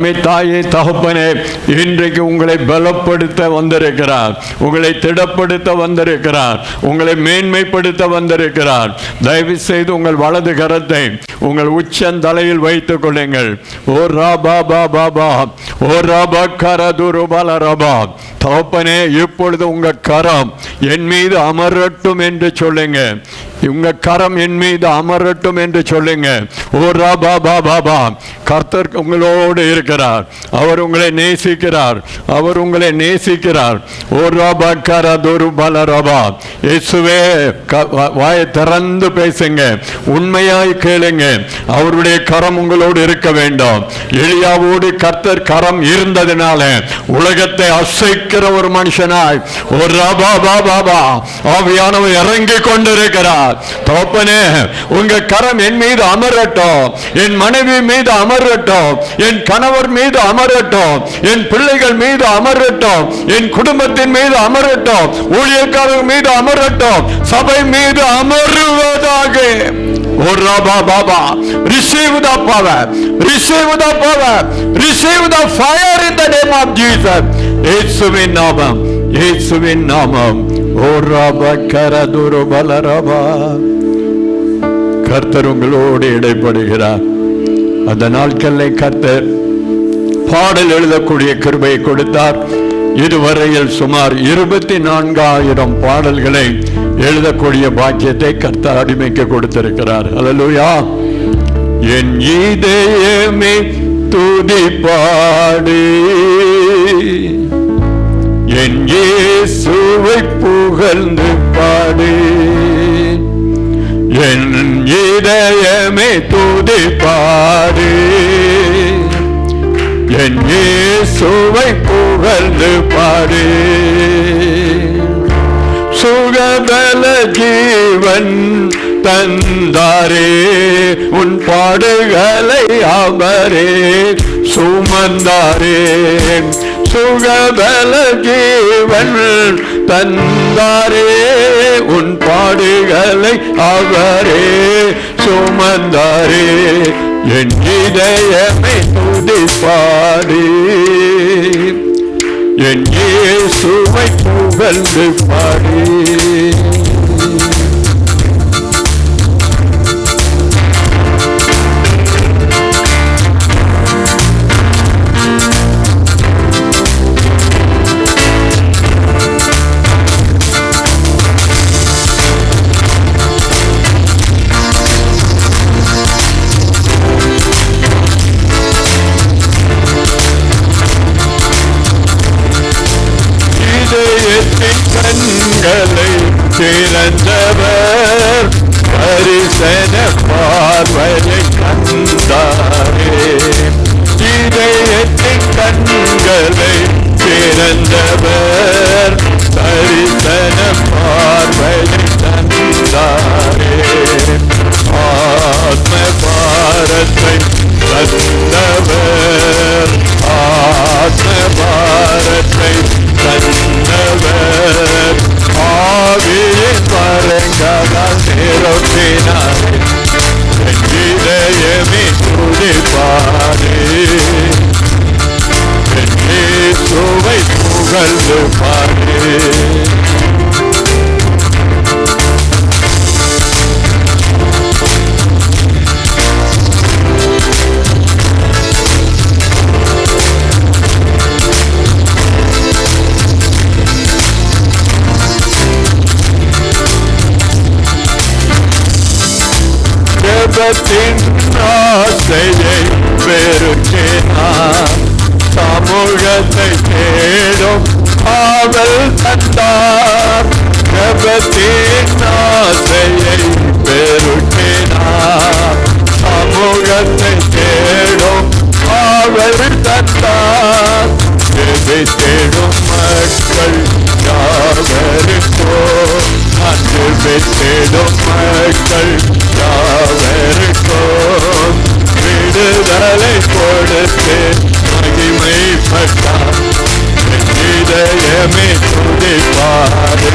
தாயே தகப்பனே, இன்றைக்கு உங்களை பலப்படுத்த வந்திருக்கிறார், உங்களை திடப்படுத்த வந்திருக்கிறார், உங்களை மேன்மைப்படுத்த வந்திருக்கிறார். தயவு செய்து உங்கள் வலது கரத்தை உங்கள் உச்சந்தலையில் வைத்துக் கொள்ளுங்கள். ஓ ராபா பாபா பா, ஓ ராபா கரதுரு பல ராபா. தகப்பனே, இப்பொழுது உங்க கரம் என் மீது அமரட்டும் என்று சொல்லுங்க. உங்க கரம் என் மீது அமரட்டும் என்று சொல்லுங்க. ஓ ராபா பாபா பா. கர்த்தர் உங்களோடு இருக்கிறார், அவர் உங்களை நேசிக்கிறார், அவர் உங்களை நேசிக்கிறார். ஓ ராபா கரதுரு பல ராபா. இயேசுவே, வாயை திறந்து பேசுங்க, உண்மையாய் கேளுங்க. அவருடைய கரம் உங்களோடு இருக்க வேண்டும். எலியாவோடு கர்த்தர் கரம் இருந்ததினால உலகத்தை அசைக்கிற ஒரு மனுஷனாய் ஒரு ராபா பாபா பா ஆவியானவர் இறங்கி கொண்டிருக்கிறார். தகப்பனே, உங்க கரம் என் மீது அமரட்டும், என் மனைவி மீது அமரட்டும், என் கணவர் மீது அமரட்டும், என் பிள்ளைகள் மீது அமரட்டும், என் குடும்பத்தின் மீது அமரட்டும், ஊழியக்காரர்கள் மீது அமரட்டும், சபை மீது அமருவதாக. Oh Rabba Baba, receive the power, receive the power, receive the fire in the name of Jesus. Yeshuவின் நாமம், இயேசுவின் நாமம். Oh Rabba Karaduru Balaraba. கர்த்தர் உங்களோடு இடைப்படுகிறார். அந்த நாட்களில் கர்த்தர் பாடல் எழுதக்கூடிய கிருபையை கொடுத்தார். இதுவரையில் சுமார் 24,000 பாடல்களை எழுதக்கூடிய பாக்கியத்தை கர்த்தர் அடிமைக்கு கொடுத்திருக்கிறார். அல்லேலூயா. என் இதயமே துதிப்பாடு, என் இயேசுவை புகழ்ந்து பாடு. என் இதயமே துதிப்பாடு, என் இயேசுவை புகழ்ந்து பாடு. சுகபல ஜீவன் தந்தாரே, உன் பாடுகளை அவரே சுமந்தாரே. சுகபல ஜீவன் தந்தாரே, உன் பாடுகளை அவரே சுமந்தாரே. என் இதயமே துதிப்பாடு, என் இயேசுவை புகழ்ந்து பாடு. கண்களை திறந்தவர் பரிசன பார்வையை கண்டாரே. இதயத்தின் கண்களை திறந்தவர் பரிசன பார்வையை கண்டாரே. ஆத்ம பாரத்தை தந்தவர், ஆத்ம பாரத்தை தந்தவர். ஆவியின் வரங்களால் நிரப்பினாரே. என் இதயமே துதிப்பாரே, என் இயேசுவை புகழ்ந்து பாரே. ஆசையை பெருக்கினார், சமூகத்தை தேடும் ஆவல் தந்தார். ஜபத்தின் ஆசையை பெருக்கினார், சமூகத்தை தேடும் ஆவல் தந்தார். தேடும் மக்கள் யாவருக்கோ, அன்று தேடும் மக்கள் யாவருக்கோ விடுதலை கொடுத்து மகிமைப்பட்டார். என் இதயமே துதிப்பாரே,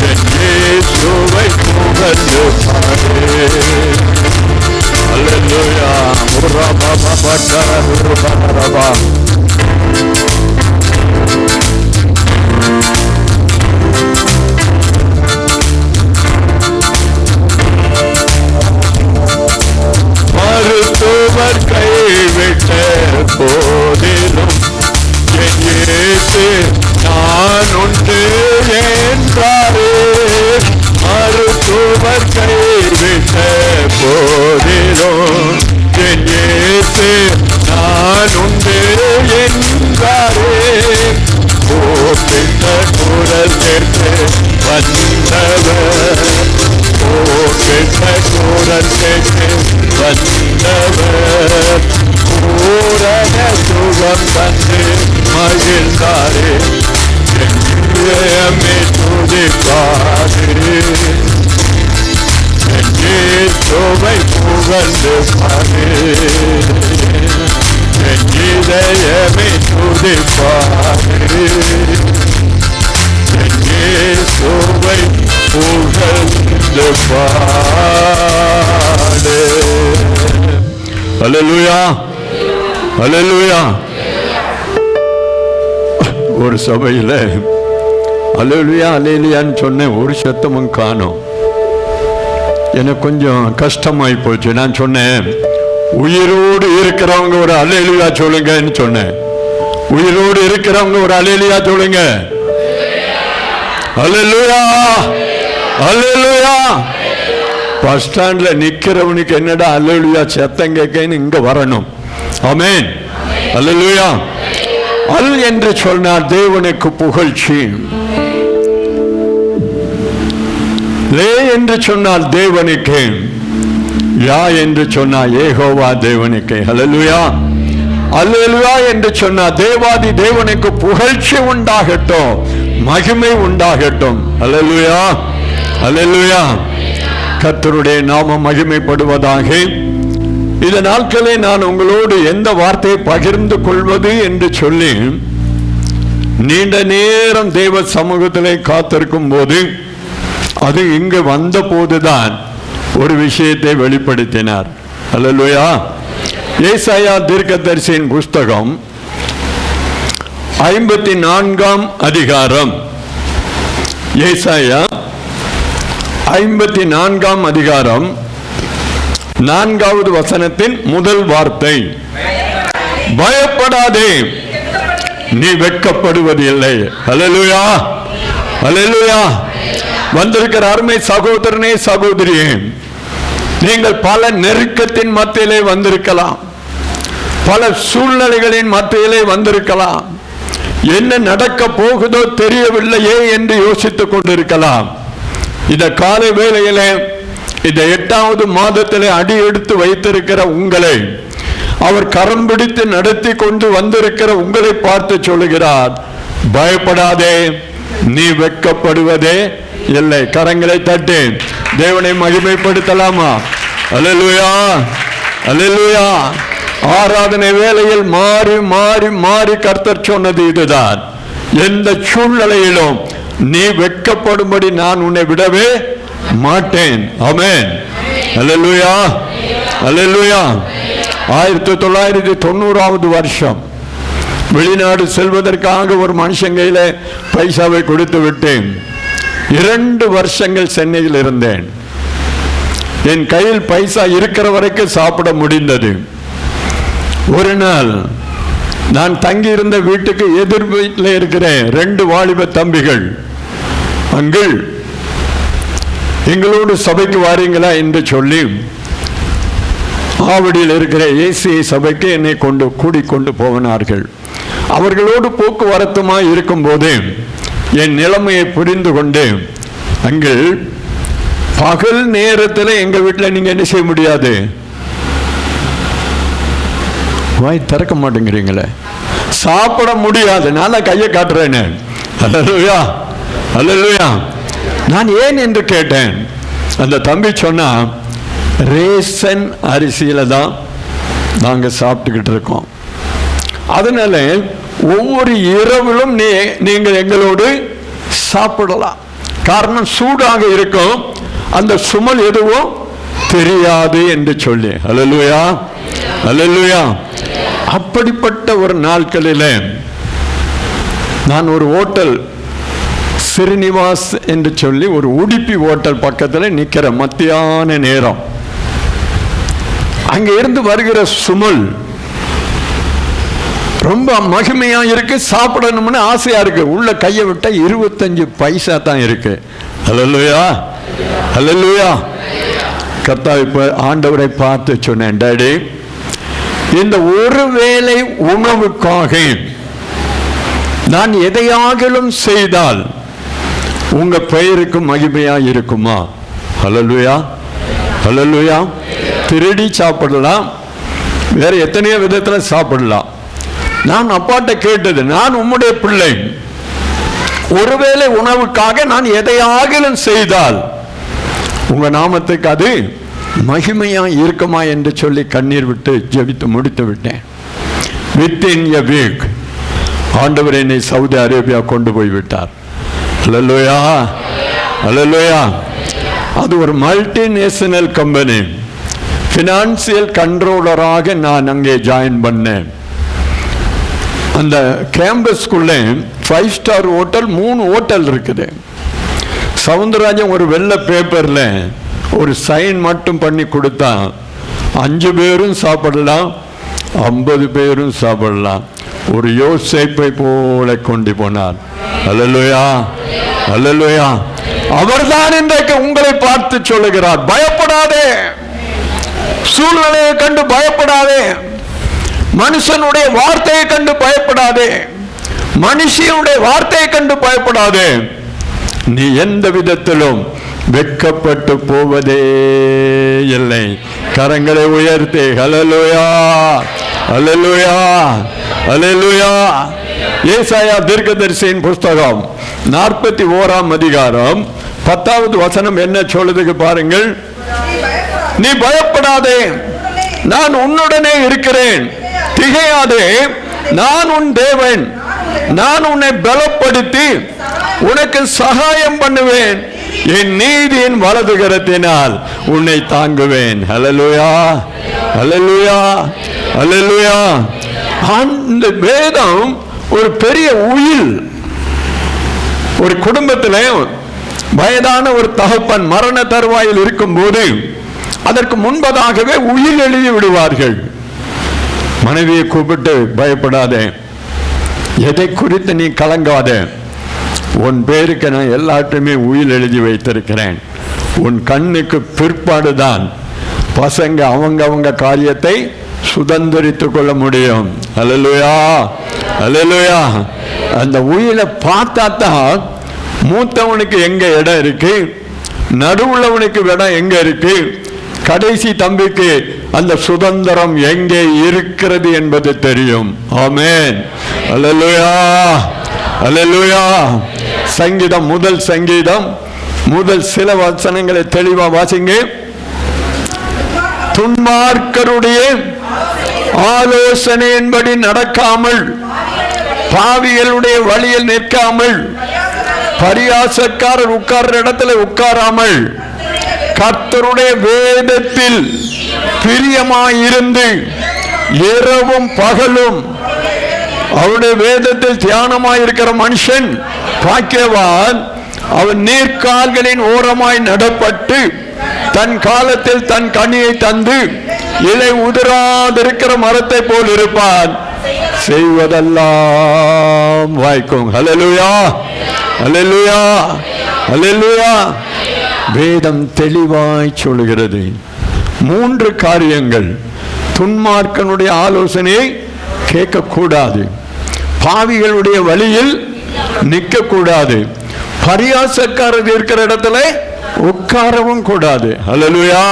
என் இயேசுவை புகழ்ந்து பாரே. அல்லேலூயா. மருத்துவர் கைவிட்ட போதிலும் என் இயேசு நான் உண்டு என்றாரே. மருத்துவர் கைவிட்ட போதிலும் என் இயேசு நான் உண்டு என்றாரே. கூப்பிட்ட குரல் கேட்டு வந்தவர், கூப்பிட்ட குரல் கேட்டு வந்தவர், பூரண சுகம் தந்து மகிழ்ந்தாரே. என் துதிப்பாரே, என் இயேசுவை புகழ்ந்து பாரே. என் இதயமே துதிப்பாரே, என் இயேசுவை புகழ்ந்து பாரே. அல்லேலூயா, அல்லேலூயா. ஒரு சபையில் அல்லேலூயா அல்லேலூயான்னு சொன்னேன், ஒரு சத்தமும் காணோம். எனக்கு கொஞ்சம் கஷ்டமாயி போச்சு. நான் சொன்னேன், உயிரோடு இருக்கிறவங்க ஒரு அல்லேலூயா சொல்லுங்கன்னு சொன்னேன். உயிரோடு இருக்கிறவங்க ஒரு அல்லேலூயா சொல்லுங்க. அல்லேலூயா, அல்லேலூயா. பஸ் ஸ்டாண்ட்ல நிக்கிறவனுக்கு என்னடா அல்லேலூயா சத்தம் கேட்கன்னு இங்க வரணும். ஆமென், அல்லேலூயா. அல் என்று சொன்னார் தேவனுக்கு புகழ்ச்சி, லே என்று சொன்னால் தேவனுக்கு, யா என்று சொன்னால் யெகோவா தேவனுக்கு. அல்லேலூயா, அல்லேலூயா என்று சொன்னால் தேவாதி தேவனுக்கு புகழ்ச்சி உண்டாகட்டும், மகிமை உண்டாகட்டும். அல்லேலூயா, அல்லேலூயா. கர்த்தருடைய நாமம் மகிமைப்படுவதாக. இந்த நாட்களே நான் உங்களோடு எந்த வார்த்தையை பகிர்ந்து கொள்வது என்று சொல்லி நீண்ட நேரம் தேவ சமூகத்திலே காத்திருக்கும் போது, அது இங்கு வந்த போதுதான் ஒரு விஷயத்தை வெளிப்படுத்தினார். அல்லேலூயா. ஏசாயா தீர்க்கதரிசியின் புஸ்தகம் 54ஆம் அதிகாரம். ஏசாயா 54ஆம் அதிகாரம் 4வது வசனத்தின் முதல் வார்த்தை, பயப்படாதே, நீ வெட்கப்படுவது இல்லை. அல்லேலூயா, அல்லேலூயா. வந்திருக்கிற அருமை சகோதரனே, சகோதரியே, நீங்கள் பல நெருக்கத்தின் மத்தியிலே வந்திருக்கலாம், பல சூழ்நிலைகளின் மத்தியிலே வந்திருக்கலாம். என்ன நடக்க போகுதோ தெரியவில்லையே என்று யோசித்துக் கொண்டிருக்கலாம். இந்த காலை வேளையிலே, இந்த 8வது மாதத்திலே அடி எடுத்து வைத்திருக்கிற உங்களை, அவர் கரம் பிடித்து நடத்தி கொண்டு வந்திருக்கிற உங்களை பார்த்து சொல்லுகிறார், பயப்படாதே, நீ வெட்கப்படுவதே இல்லை. கரங்களை தட்டி தேவனை மகிமைப்படுத்தலாமா? அல்லேலூயா, அல்லேலூயா. ஆராதனை வேளையில் மாறி மாறி மாறி கர்த்தர் சொன்னது இதுதான், எந்த சூழ்நிலையிலும் நீ வெட்கப்படும்படி நான் உன்னை விடவே மாட்டேன். ஆமென், அல்லேலூயா, அல்லேலூயா. 1990வது வருஷம் வெளிநாடு செல்வதற்காக ஒரு மனுஷன் கையில பைசாவை கொடுத்து விட்டேன். 2 வருஷங்கள் சென்னையில் இருந்தேன். என் கையில் பைசா இருக்கிற வரைக்கும் சாப்பிட முடிந்தது. ஒரு நாள் நான் தங்கி இருந்த வீட்டுக்கு எதிர் வீட்டில் இருக்கிற 2 வாலிப தம்பிகள், அங்கிள் எங்களோடு சபைக்கு வாரீங்களா என்று சொல்லி ஆவடியில் இருக்கிற ஏசிஐ சபைக்கு என்னை கூடிக்கொண்டு போனார்கள். அவர்களோடு போக்குவரத்துமாய் இருக்கும் போது என் நிலைமையை புரிந்து கொண்டு, அங்கிள் பகல் நேரத்தில் எங்க வீட்டில் நீங்க என்ன செய்ய முடியாது, வாய் திறக்க மாட்டேங்கிறீங்களே, சாப்பிட முடியாது, நான் கையை காட்டுறேன்னு. அல்லேலூயா, அல்லேலூயா. நான் ஏன் என்று கேட்டேன். அந்த தம்பி சொன்னா, ரேஷன் அரிசியில தான் நாங்க சாப்பிட்டுக்கிட்டு இருக்கோம், அதனால ஒவ்வொரு இரவிலும் நீங்கள் எங்களோடு சாப்பிடலாம், காரணம் சூடாக இருக்கும், அந்த சுமல் எதுவும் தெரியாது என்று சொல்லி. அல்லேலூயா, அல்லேலூயா. அப்படிப்பட்ட ஒரு நாட்களிலே நான் ஒரு ஹோட்டல் ஸ்ரீனிவாஸ் என்று சொல்லி ஒரு உடுப்பி ஹோட்டல் பக்கத்தில் நிற்கிற மத்தியான நேரம். அங்கே இருந்து வருகிற சுமல் ரொம்ப மகிமையா இருக்கு, சாப்பிடணும்னு ஆசையா இருக்கு. உள்ள கையை விட்ட 25 பைசா தான் இருக்கு. அல்லேலூயா, அல்லேலூயா. கர்த்தர் இப்ப ஆண்டவரை பார்த்து சொன்னேன், டாடி, இந்த ஒருவேளை உணவுக்காக நான் எதையாகிலும் செய்தால் உங்க பெயருக்கு மகிமையா இருக்குமா? அல்லேலூயா, அல்லேலூயா. திருடி சாப்பிடலாம், வேற எத்தனையோ விதத்தில் சாப்பிடலாம். நான் அப்பாட்ட கேட்டது, நான் உம்முடைய பிள்ளை, ஒருவேளை உணவுக்காக நான் எதையாகிலும் செய்தால் உங்க நாமத்துக்கு அது மகிமையா இருக்குமா என்று சொல்லி கண்ணீர் விட்டு ஜெபித்து முடித்து விட்டேன். வித்தின் எ வீக் ஆண்டவர் என்னை சவுதி அரேபியா கொண்டு போய் விட்டார். அல்லேலூயா, அல்லேலூயா. அது ஒரு மல்டிநேஷனல் கம்பெனி. ஃபினான்சியல் கண்ட்ரோலராக நான் அங்கே ஜாயின் பண்ணேன். அந்த கேம்பஸ்குள்ளே 5 ஸ்டார் ஹோட்டல், 3 ஹோட்டல் இருக்குது. சவுந்தரராஜன் ஒரு வெள்ளை பேப்பரில் ஒரு சைன் மட்டும் பண்ணி கொடுத்தா 5 பேரும் சாப்பிடலாம், 50 பேரும் சாப்பிடலாம். ஒரு யோசேப்பை போல கொண்டு போனார். அல்லேலூயா, அல்லேலூயா. அவர்தான் இன்றைக்கு உங்களை பார்த்து சொல்லுகிறார், பயப்படாதே, சூழ்நிலையை கண்டு பயப்படாதே, மனுஷனுடைய வார்த்தையை கண்டு பயப்படாதே, மனுஷனுடைய வார்த்தையை கண்டு பயப்படாதே. நீ எந்த விதத்திலும் வெட்கப்பட்டு போவதே இல்லை. கரங்களை உயர்த்தி அல்லேலூயா, அல்லேலூயா, அல்லேலூயா. ஏசாயா தீர்க்கதரிசியின் புஸ்தகம் 41ஆம் அதிகாரம் 10வது வசனம் என்ன சொல்லுதுக்கு பாருங்கள். நீ பயப்படாதே, நான் உன்னுடனே இருக்கிறேன், திகையாதே, நான் உன் தேவன், நான் உன்னை பலப்படுத்தி உனக்கு சகாயம் பண்ணுவேன், என் நீதியின் வலது கரத்தினால் உன்னை தாங்குவேன். அல்லேலூயா, அல்லேலூயா, அல்லேலூயா. அந்த வேதம் ஒரு பெரிய உயில். ஒரு குடும்பத்திலே வயதான ஒரு தகப்பன் மரண தருவாயில் இருக்கும் போது அதற்கு முன்பதாகவே உயில் எழுதி விடுவார்கள். மனைவியை கூப்பிட்டு, பயப்படாதே, எதை குறித்து நீ கலங்காதே, உன் பேருக்கு நான் எல்லாத்தையுமே உயில் எழுதி வைத்திருக்கிறேன். உன் கண்ணுக்கு பிற்பாடுதான் பசங்க அவங்க காரியத்தை சுதந்திரித்துக் கொள்ள முடியும். அல்லேலூயா, அல்லேலூயா. அந்த உயிலை பார்த்தா தான் மூத்தவனுக்கு எங்க இடம் இருக்கு, நடுவுள்ளவனுக்கு இடம் எங்க இருக்கு, கடைசி தம்பிக்கு அந்த சுதந்திரம் எங்கே இருக்கிறது என்பது தெரியும். ஆமென், அல்லேலூயா, அல்லேலூயா. சங்கீதம், முதல் சங்கீதம், முதல் சில வசனங்களை தெளிவா வாசிங்க. துன்மார்க்கருடைய ஆலோசனையின்படி நடக்காமல், பாவிகளுடைய வழியில் நிற்காமல், பரியாசக்காரர் உட்கார்ற இடத்துல உட்காராமல், கர்த்தருடைய வேதத்தில் பிரியமாயிருந்து இரவும் பகலும் அவருடைய வேதத்தில் தியானமாயிருக்கிற மனுஷன் பாக்கியவான். அவன் நீர்க்கால்களின் ஓரமாய் நடப்பட்டு தன் காலத்தில் தன் கனியை தந்து இலை உதிராதிருக்கிற மரத்தை போல் இருப்பான், செய்வதெல்லாம் வாய்க்கும். அல்லேலூயா, அல்லேலூயா, அல்லேலூயா. வேதம் தெளிவாய் சொல்லுகிறது 3 காரியங்கள். துன்மார்க்கனுடைய ஆலோசனையை கேட்கக்கூடாது, பாவிகளுடைய வழியில் நிற்க கூடாது, பரியாசக்காரர் இருக்கிற இடத்துல உட்காரவும் கூடாது. அல்லேலூயா.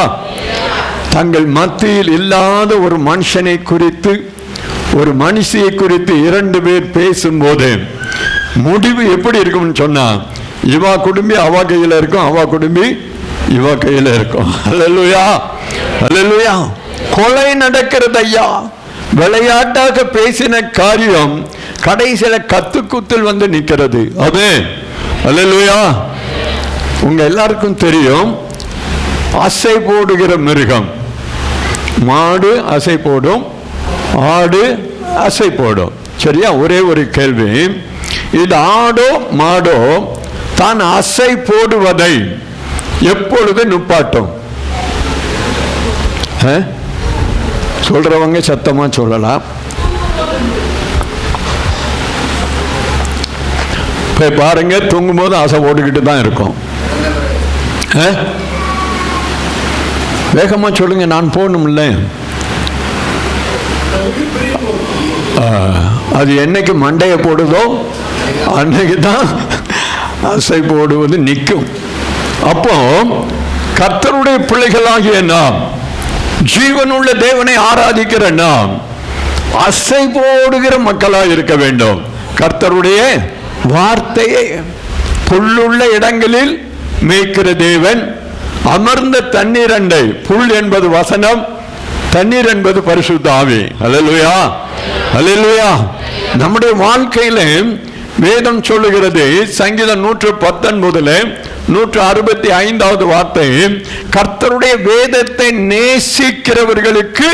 தங்கள் மத்தியில் இல்லாத ஒரு மனுஷனை குறித்து, ஒரு மனுஷியை குறித்து 2 பேர் பேசும்போது முடிவு எப்படி இருக்கும்னு சொன்னா, இவா குடும்பி அவ கையில இருக்கும், அவ குடும்பி இவ கையில இருக்கும். அல்லேலூயா, அல்லேலூயா. கொலை நடக்கிறது ஐயா. விளையாட்டாக பேசின காரியம் கடைசியில கத்துக்குத்தில் வந்து நிற்கிறது. ஆமென், அல்லேலூயா. உங்க எல்லாருக்கும் தெரியும், அசை போடுகிற மிருகம், மாடு அசை போடும், ஆடு அசை போடும். சரியா? ஒரே ஒரு கேள்வி, இது ஆடோ மாடோ தான் அசை போடுவதை எப்பொழுது நிப்பாட்டும்? சொல்றவங்க சத்தமா சொல்லலாம். போய் பாருங்க, தூங்கும் போது ஆசை ஓடிக்கிட்டு தான் இருக்கும். வேகமா சொல்லுங்க, நான் போகணும்ல. அது என்னைக்கு மண்டையை போடுதோ அன்னைக்கு தான் அசை போடுவது நிற்கும். அப்போ கர்த்தருடைய பிள்ளைகளாகிய நாம், ஜீவனுள்ள தேவனை ஆராதிக்கிற நாம் அசை போடுகிற மக்களாக இருக்க வேண்டும். கர்த்தருடைய வார்த்தையை புல்லுள்ள இடங்களில் மேய்க்கிற தேவன், அமர்ந்த தண்ணீர் அண்டை. புல் என்பது வசனம், தண்ணீர் என்பது பரிசுத்த ஆவி. அல்லேலூயா, அல்லேலூயா. நம்முடைய வாழ்க்கையில வேதம் சொல்லுகிறது, சங்கீதம் 119 165 வார்த்தை, கர்த்தருடைய வேதத்தை நேசிக்கிறவர்களுக்கு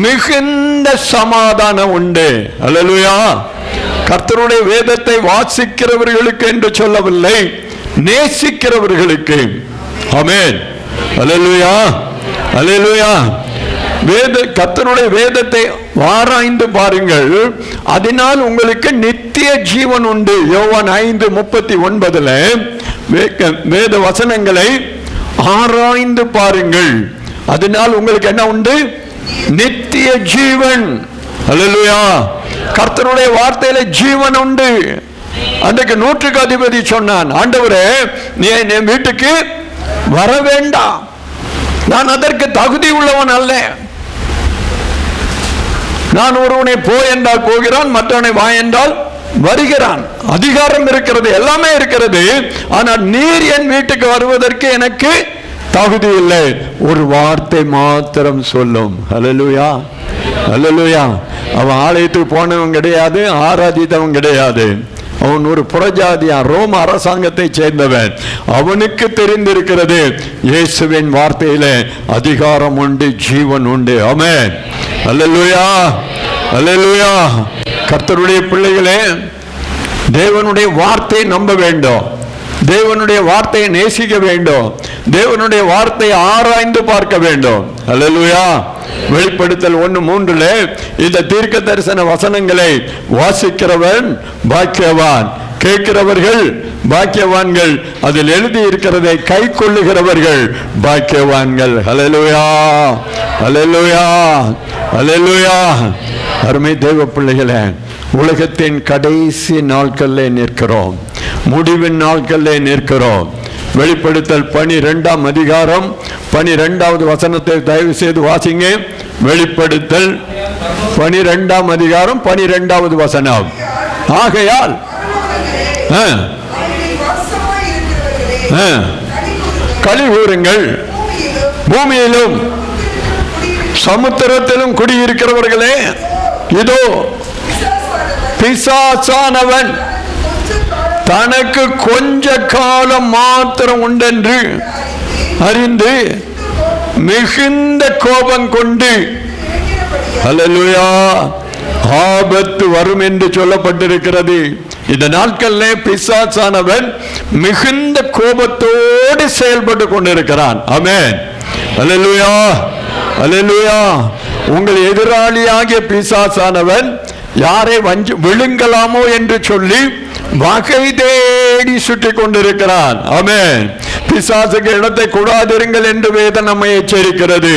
மிகுந்த சமாதானம் உண்டு. அல்லேலூயா. கர்த்தருடைய வேதத்தை வாசிக்கிறவர்களுக்கு என்று சொல்லவில்லை, நேசிக்கிறவர்களுக்கு. ஆமென். அல்லேலூயா, அல்லேலூயா. கர்த்தருடைய வேதத்தை ஆராய்ந்து பாருங்கள், அதனால் உங்களுக்கு நித்திய ஜீவன் உண்டு. யோவான் 5:39 வேத வசனங்களை ஆராய்ந்து பாருங்கள், அதனால் உங்களுக்கு என்ன உண்டு? நித்திய ஜீவன். அல்லேலூயா. கர்த்தருடைய வார்த்தையில ஜீவன் உண்டு. அன்றைக்கு 100க்கு அதிபதி சொன்னான், ஆண்டவரே நீ என் வீட்டுக்கு வர வேண்டாம், நான் அதற்கு தகுதி உள்ளவன் அல்ல. நான் ஒருவனை போ என்றால் போகிறான், மற்றவனை வா என்றால் வருகிறான். அதிகாரம் இருக்கிறது, எல்லாமே இருக்கிறது. ஆனால் நீர் என் வீட்டுக்கு வருவதற்கு எனக்கு தகுதி இல்லை. ஒரு வார்த்தை மாத்திரம் சொல்லும். அல்லேலூயா, அல்லேலூயா. அவன் ஆலயத்துக்கு போனவன் கிடையாது, ஆராதித்தவன் கிடையாது. அவன் ஒரு புறஜாதியா, ரோம அரசாங்கத்தை சேர்ந்தவன். அவனுக்கு தெரிந்திருக்கிறது, இயேசுவின் வார்த்தையில அதிகாரம் உண்டு, ஜீவன் உண்டு. ஆமென். அல்லேலூயா, அல்லேலூயா. கர்த்தருடைய பிள்ளைகளே, தேவனுடைய வார்த்தையை நம்ப வேண்டும், தேவனுடைய வார்த்தையை நேசிக்க வேண்டும், தேவனுடைய வார்த்தையை ஆராய்ந்து பார்க்க வேண்டும். அல்லேலூயா. வெளிப்படுத்தல் 1:3 இந்த தீர்க்க தரிசன வசனங்களை வாசிக்கிறவன் பாக்கியவான், கேட்கிறவர்கள் பாக்கியவான்கள், அதில் எழுதி இருக்கிறதை கை கொள்ளுகிறவர்கள் பாக்கியவான்கள். அல்லேலூயா, அல்லேலூயா, அல்லேலூயா. அருமை தேவ பிள்ளைகளே, உலகத்தின் கடைசி நாட்களில் நிற்கிறோம், முடிவின் நாட்களில் நிற்கிறோம். வெளிப்படுத்தல் 12ஆம் அதிகாரம் 12வது வசனத்தை தயவு செய்து வாசிங்க. வெளிப்படுத்தல் 12ஆம் அதிகாரம் 12வது வசனம். ஆகையால் களி கூறுங்கள், பூமியிலும் சமுத்திரத்திலும் குடியிருக்கிறவர்களே, இதோ பிசாசானவன் தனக்கு கொஞ்ச காலம் மாத்திரம் உண்டென்று அறிந்து மிகுந்த கோபம் கொண்டு, அல்லேலூயா, ஆபத்து வரும் என்று சொல்லப்பட்டிருக்கிறது. இந்த நாட்களில் பிசாசானவன் மிகுந்த கோபத்தோடு செயல்பட்டு கொண்டிருக்கிறான். ஆமென். அல்லேலூயா, அல்லேலூயா. உங்கள் எதிராளியாகிய பிசாசானவன் யாரை விழுங்கலாமோ என்று சொல்லி வகை தேடி சுற்றி கொண்டிருக்கிறான். ஆமென். பிசாசுக்கு இடத்தை கூடாதிருங்கள் என்று வேதம் நம்மை எச்சரிக்கிறது.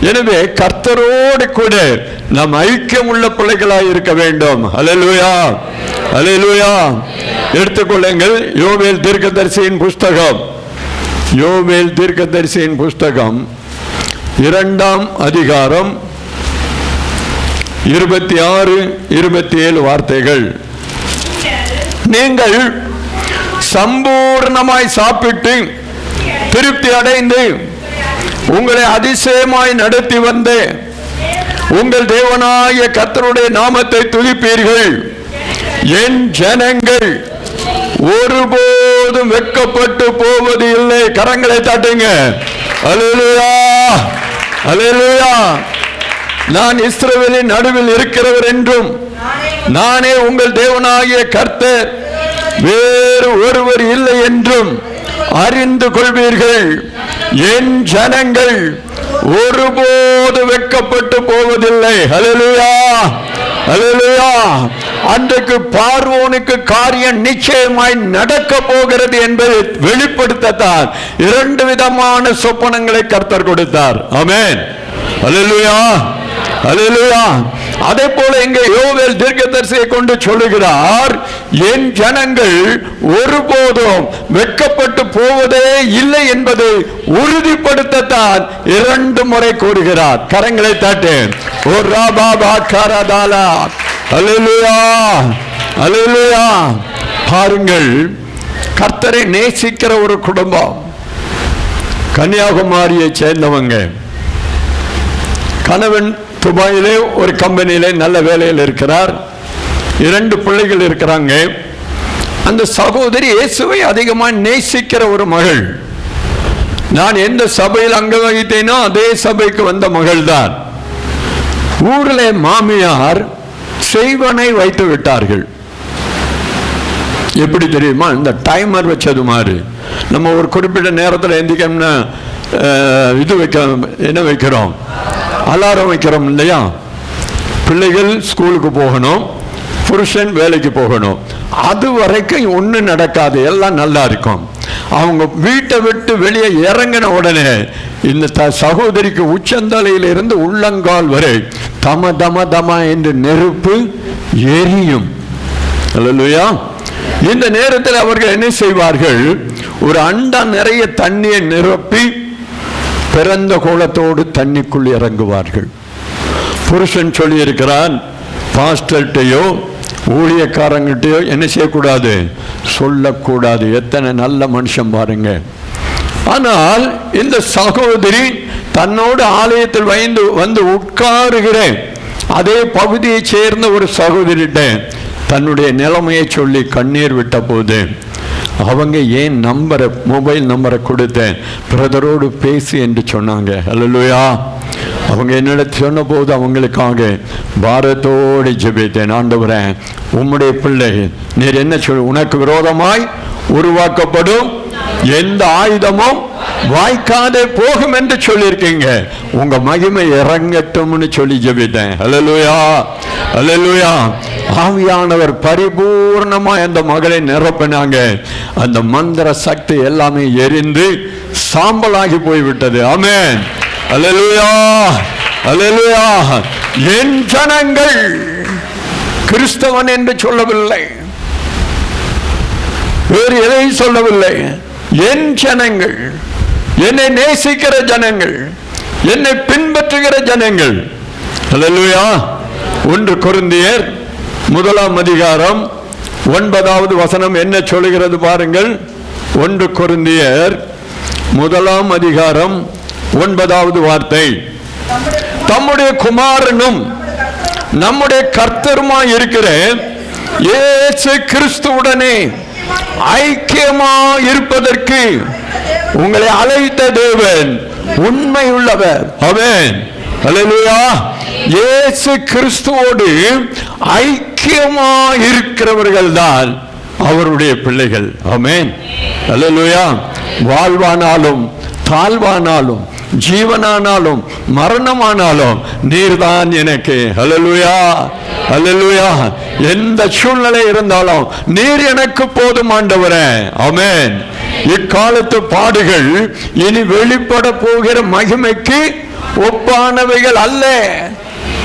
எனவே கர்த்தரோடு கூட நாம் ஐக்கியம் உள்ள பிள்ளைகளாய் இருக்க வேண்டும். அல்லேலூயா, அல்லேலூயா. எடுத்துக்கொள்ளுங்கள் யோவேல் தீர்க்கதரிசியின் புஸ்தகம், யோவேல் தீர்க்கதரிசியின் புஸ்தகம் 2ஆம் அதிகாரம் 26, 27 வார்த்தைகள். நீங்கள் சம்பூர்ணமாய் சாப்பிட்டு திருப்தி அடைந்து உங்களை அதிசயமாய் நடத்தி வந்த உங்கள் தேவனாகிய கர்த்தருடைய நாமத்தை துதிப்பீர்கள். என் ஜனங்கள் ஒருபோதும் வெட்கப்பட்டு போவது இல்லை. கரங்களை தட்டுங்க. அல்லேலூயா, அல்லேலூயா. நான் இஸ்ரவேலின் நடுவில் இருக்கிறவர் என்றும் நானே உங்கள் தேவனாகிய கர்த்தர், வேறு ஒருவர் இல்லை என்றும் அறிந்து கொள்வீர்கள். என் ஜனங்கள் ஒருபோது வெட்கப்பட்டு போவதில்லை. ஹல்லேலூயா, ஹல்லேலூயா. அன்றைக்கு பார்வோனுக்கு காரியம் நிச்சயமாய் நடக்க போகிறது என்பதை வெளிப்படுத்தத்தான் 2 விதமான சொப்பனங்களை கர்த்தர் கொடுத்தார். ஆமென், ஹல்லேலூயா, ஹல்லேலூயா. அதே போல இங்கே யோவேல் தீர்க்கதரிசியை கொண்டு சொல்லுகிறார், என் ஜனங்கள் ஒருபோதும் வெட்கப்பட்டு போவதே இல்லை என்பதை உறுதிப்படுத்தத்தான் 2 முறை கூறுகிறார். கரங்களை தட்டு. ஓ ராபாபா கரதாலா. அல்லேலூயா, அல்லேலூயா. பாருங்கள், கர்த்தரை நேசிக்கிற ஒரு குடும்பம், கன்னியாகுமரியை சேர்ந்தவங்க. கணவன் துபாயிலே ஒரு கம்பெனியிலே நல்ல வேலையில் இருக்கிறார். 2 பிள்ளைகள் இருக்கிறாங்க. அந்த சகோதரி இயேசுவை அதிகமாக நேசிக்கிற ஒரு மகள். நான் எந்த சபையில் அங்க வகித்தேனோ அதே சபைக்கு வந்த மகள் தான். ஊரில் மாமியார் செய்வனை வைத்து விட்டார்கள். எப்படி தெரியுமா? இந்த டைமர் வச்சது மாதிரி. நம்ம ஒரு குறிப்பிட்ட நேரத்தில் எந்திக்கணும்னா இது என்ன வைக்கிறோம், அலாரம் வைக்கிறோம் இல்லையா? பிள்ளைகள் ஸ்கூலுக்கு போகணும், புருஷன் வேலைக்கு போகணும். அது வரைக்கும் ஒன்றும் நடக்காது, எல்லாம் நல்லா இருக்கும். அவங்க வீட்டை விட்டு வெளியே இறங்கின உடனே இந்த சகோதரிக்கு உச்சந்தலையிலிருந்து உள்ளங்கால் வரை தம தம தம என்று நெருப்பு எரியும். அல்லேலூயா. இந்த நேரத்தில் அவர்கள் என்ன செய்வார்கள்? ஒரு அண்டா நிறைய தண்ணியை நிரப்பி பிறந்த கோலத்தோடு தண்ணிக்குள் இறங்குவார்கள். புருஷன் சொல்லி இருக்கிறான், பாஸ்டர்கிட்டையோ ஊழியக்காரங்கிட்டையோ என்ன செய்யக்கூடாது, சொல்லக்கூடாது. எத்தனை நல்ல மனுஷன் பாருங்க. ஆனால் இந்த சகோதரி தன்னோடு ஆலயத்தில் வந்து உட்காருகிறேன் அதே பகுதியை சேர்ந்த ஒரு சகோதரிட்ட தன்னுடைய நிலைமையை சொல்லி கண்ணீர் விட்ட போது அவங்க ஏன் மொபைல் நம்பரை கொடுத்தேன், பிரதரோடு பேசு என்று சொன்னாங்க. அல்லேலூயா. அவங்க என்னிடத்தில் சொன்ன போது அவங்களுக்காக பாரத்தோடு ஜெபித்தேன். ஆண்டவரே, உம்முடைய பிள்ளை நீர் என்ன சொல், உனக்கு விரோதமாய் உருவாக்கப்படும் எந்த ஆயுதமும் வாய்க்காதே போகும் என்று சொல்லியிருக்கீங்க. உங்க மகிமை இறங்கட்டும்னு சொல்லி ஜெபித்தேன். அல்லேலூயா, அல்லேலூயா. ஆவியானவர் பரிபூர்ணமா அந்த மகளை நிரப்பினாங்க. அந்த மந்திர சக்தி எல்லாமே எரிந்து சாம்பலாகி போய்விட்டது. ஆமென், அல்லேலூயா, அல்லேலூயா. என் ஜனங்கள், கிறிஸ்தவன் என்று சொல்லவில்லை, வேறு எதையும் சொல்லவில்லை. என் ஜனங்கள், என்னை நேசிக்கிற ஜனங்கள், என்னை பின்பற்றுகிற ஜனங்கள். அல்லேலூயா. 1 கொரிந்தியர் 1:9 என்ன சொல்லுகிறது பாருங்கள். 1 கொரிந்தியர் 1:9 தம்முடைய குமாரனும் நம்முடைய கர்த்தருமாய் இருக்கிற இயேசு கிறிஸ்துவுடனே ஐக்கியமா இருப்பதற்கு உங்களை அழைத்த தேவன் உண்மை உள்ளவர். ஆமென், அல்லேலூயா. இயேசு கிறிஸ்துவோடு ஐக்கியமா இருக்கிறவர்கள் தான் அவருடைய பிள்ளைகள். ஆமென், அல்லேலூயா. வாழ்வானாலும் தாழ்வானாலும் ஜீவனானாலும் மரணமானாலும் நீர்தான் எனக்கு. அல்லேலூயா, அல்லேலூயா. எந்த சூழ்நிலை இருந்தாலும் நீர் எனக்கு போதும் ஆண்டவரே. ஆமென். இக்காலத்து பாடுகள் இனி வெளிப்பட போகிற மகிமைக்கு ஒப்பானவைகள் அல்ல.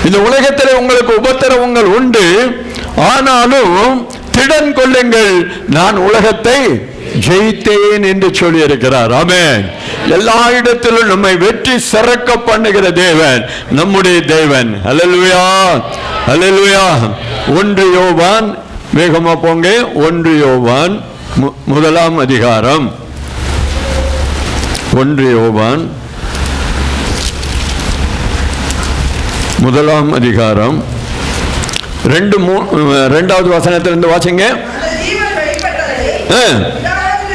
இந்த உலகத்தில் உங்களுக்கு உபத்திரவங்கள் உண்டு, ஆனாலும் திடன் கொள்ளுங்கள், நான் உலகத்தை ஜெயித்தேன் என்று சொல்லி இருக்கிறார். ஆமென். எல்லா இடத்திலும் நம்மை வெற்றி சிறக்க பண்ணுகிற தேவன் நம்முடைய தேவன். அல்லேலூயா, அல்லேலூயா. 1 யோவான், வேகமா போங்க. 1 யோவான் 1:1 1 யோவான் 1:2 2வது வசனத்திலிருந்து வாசிங்க.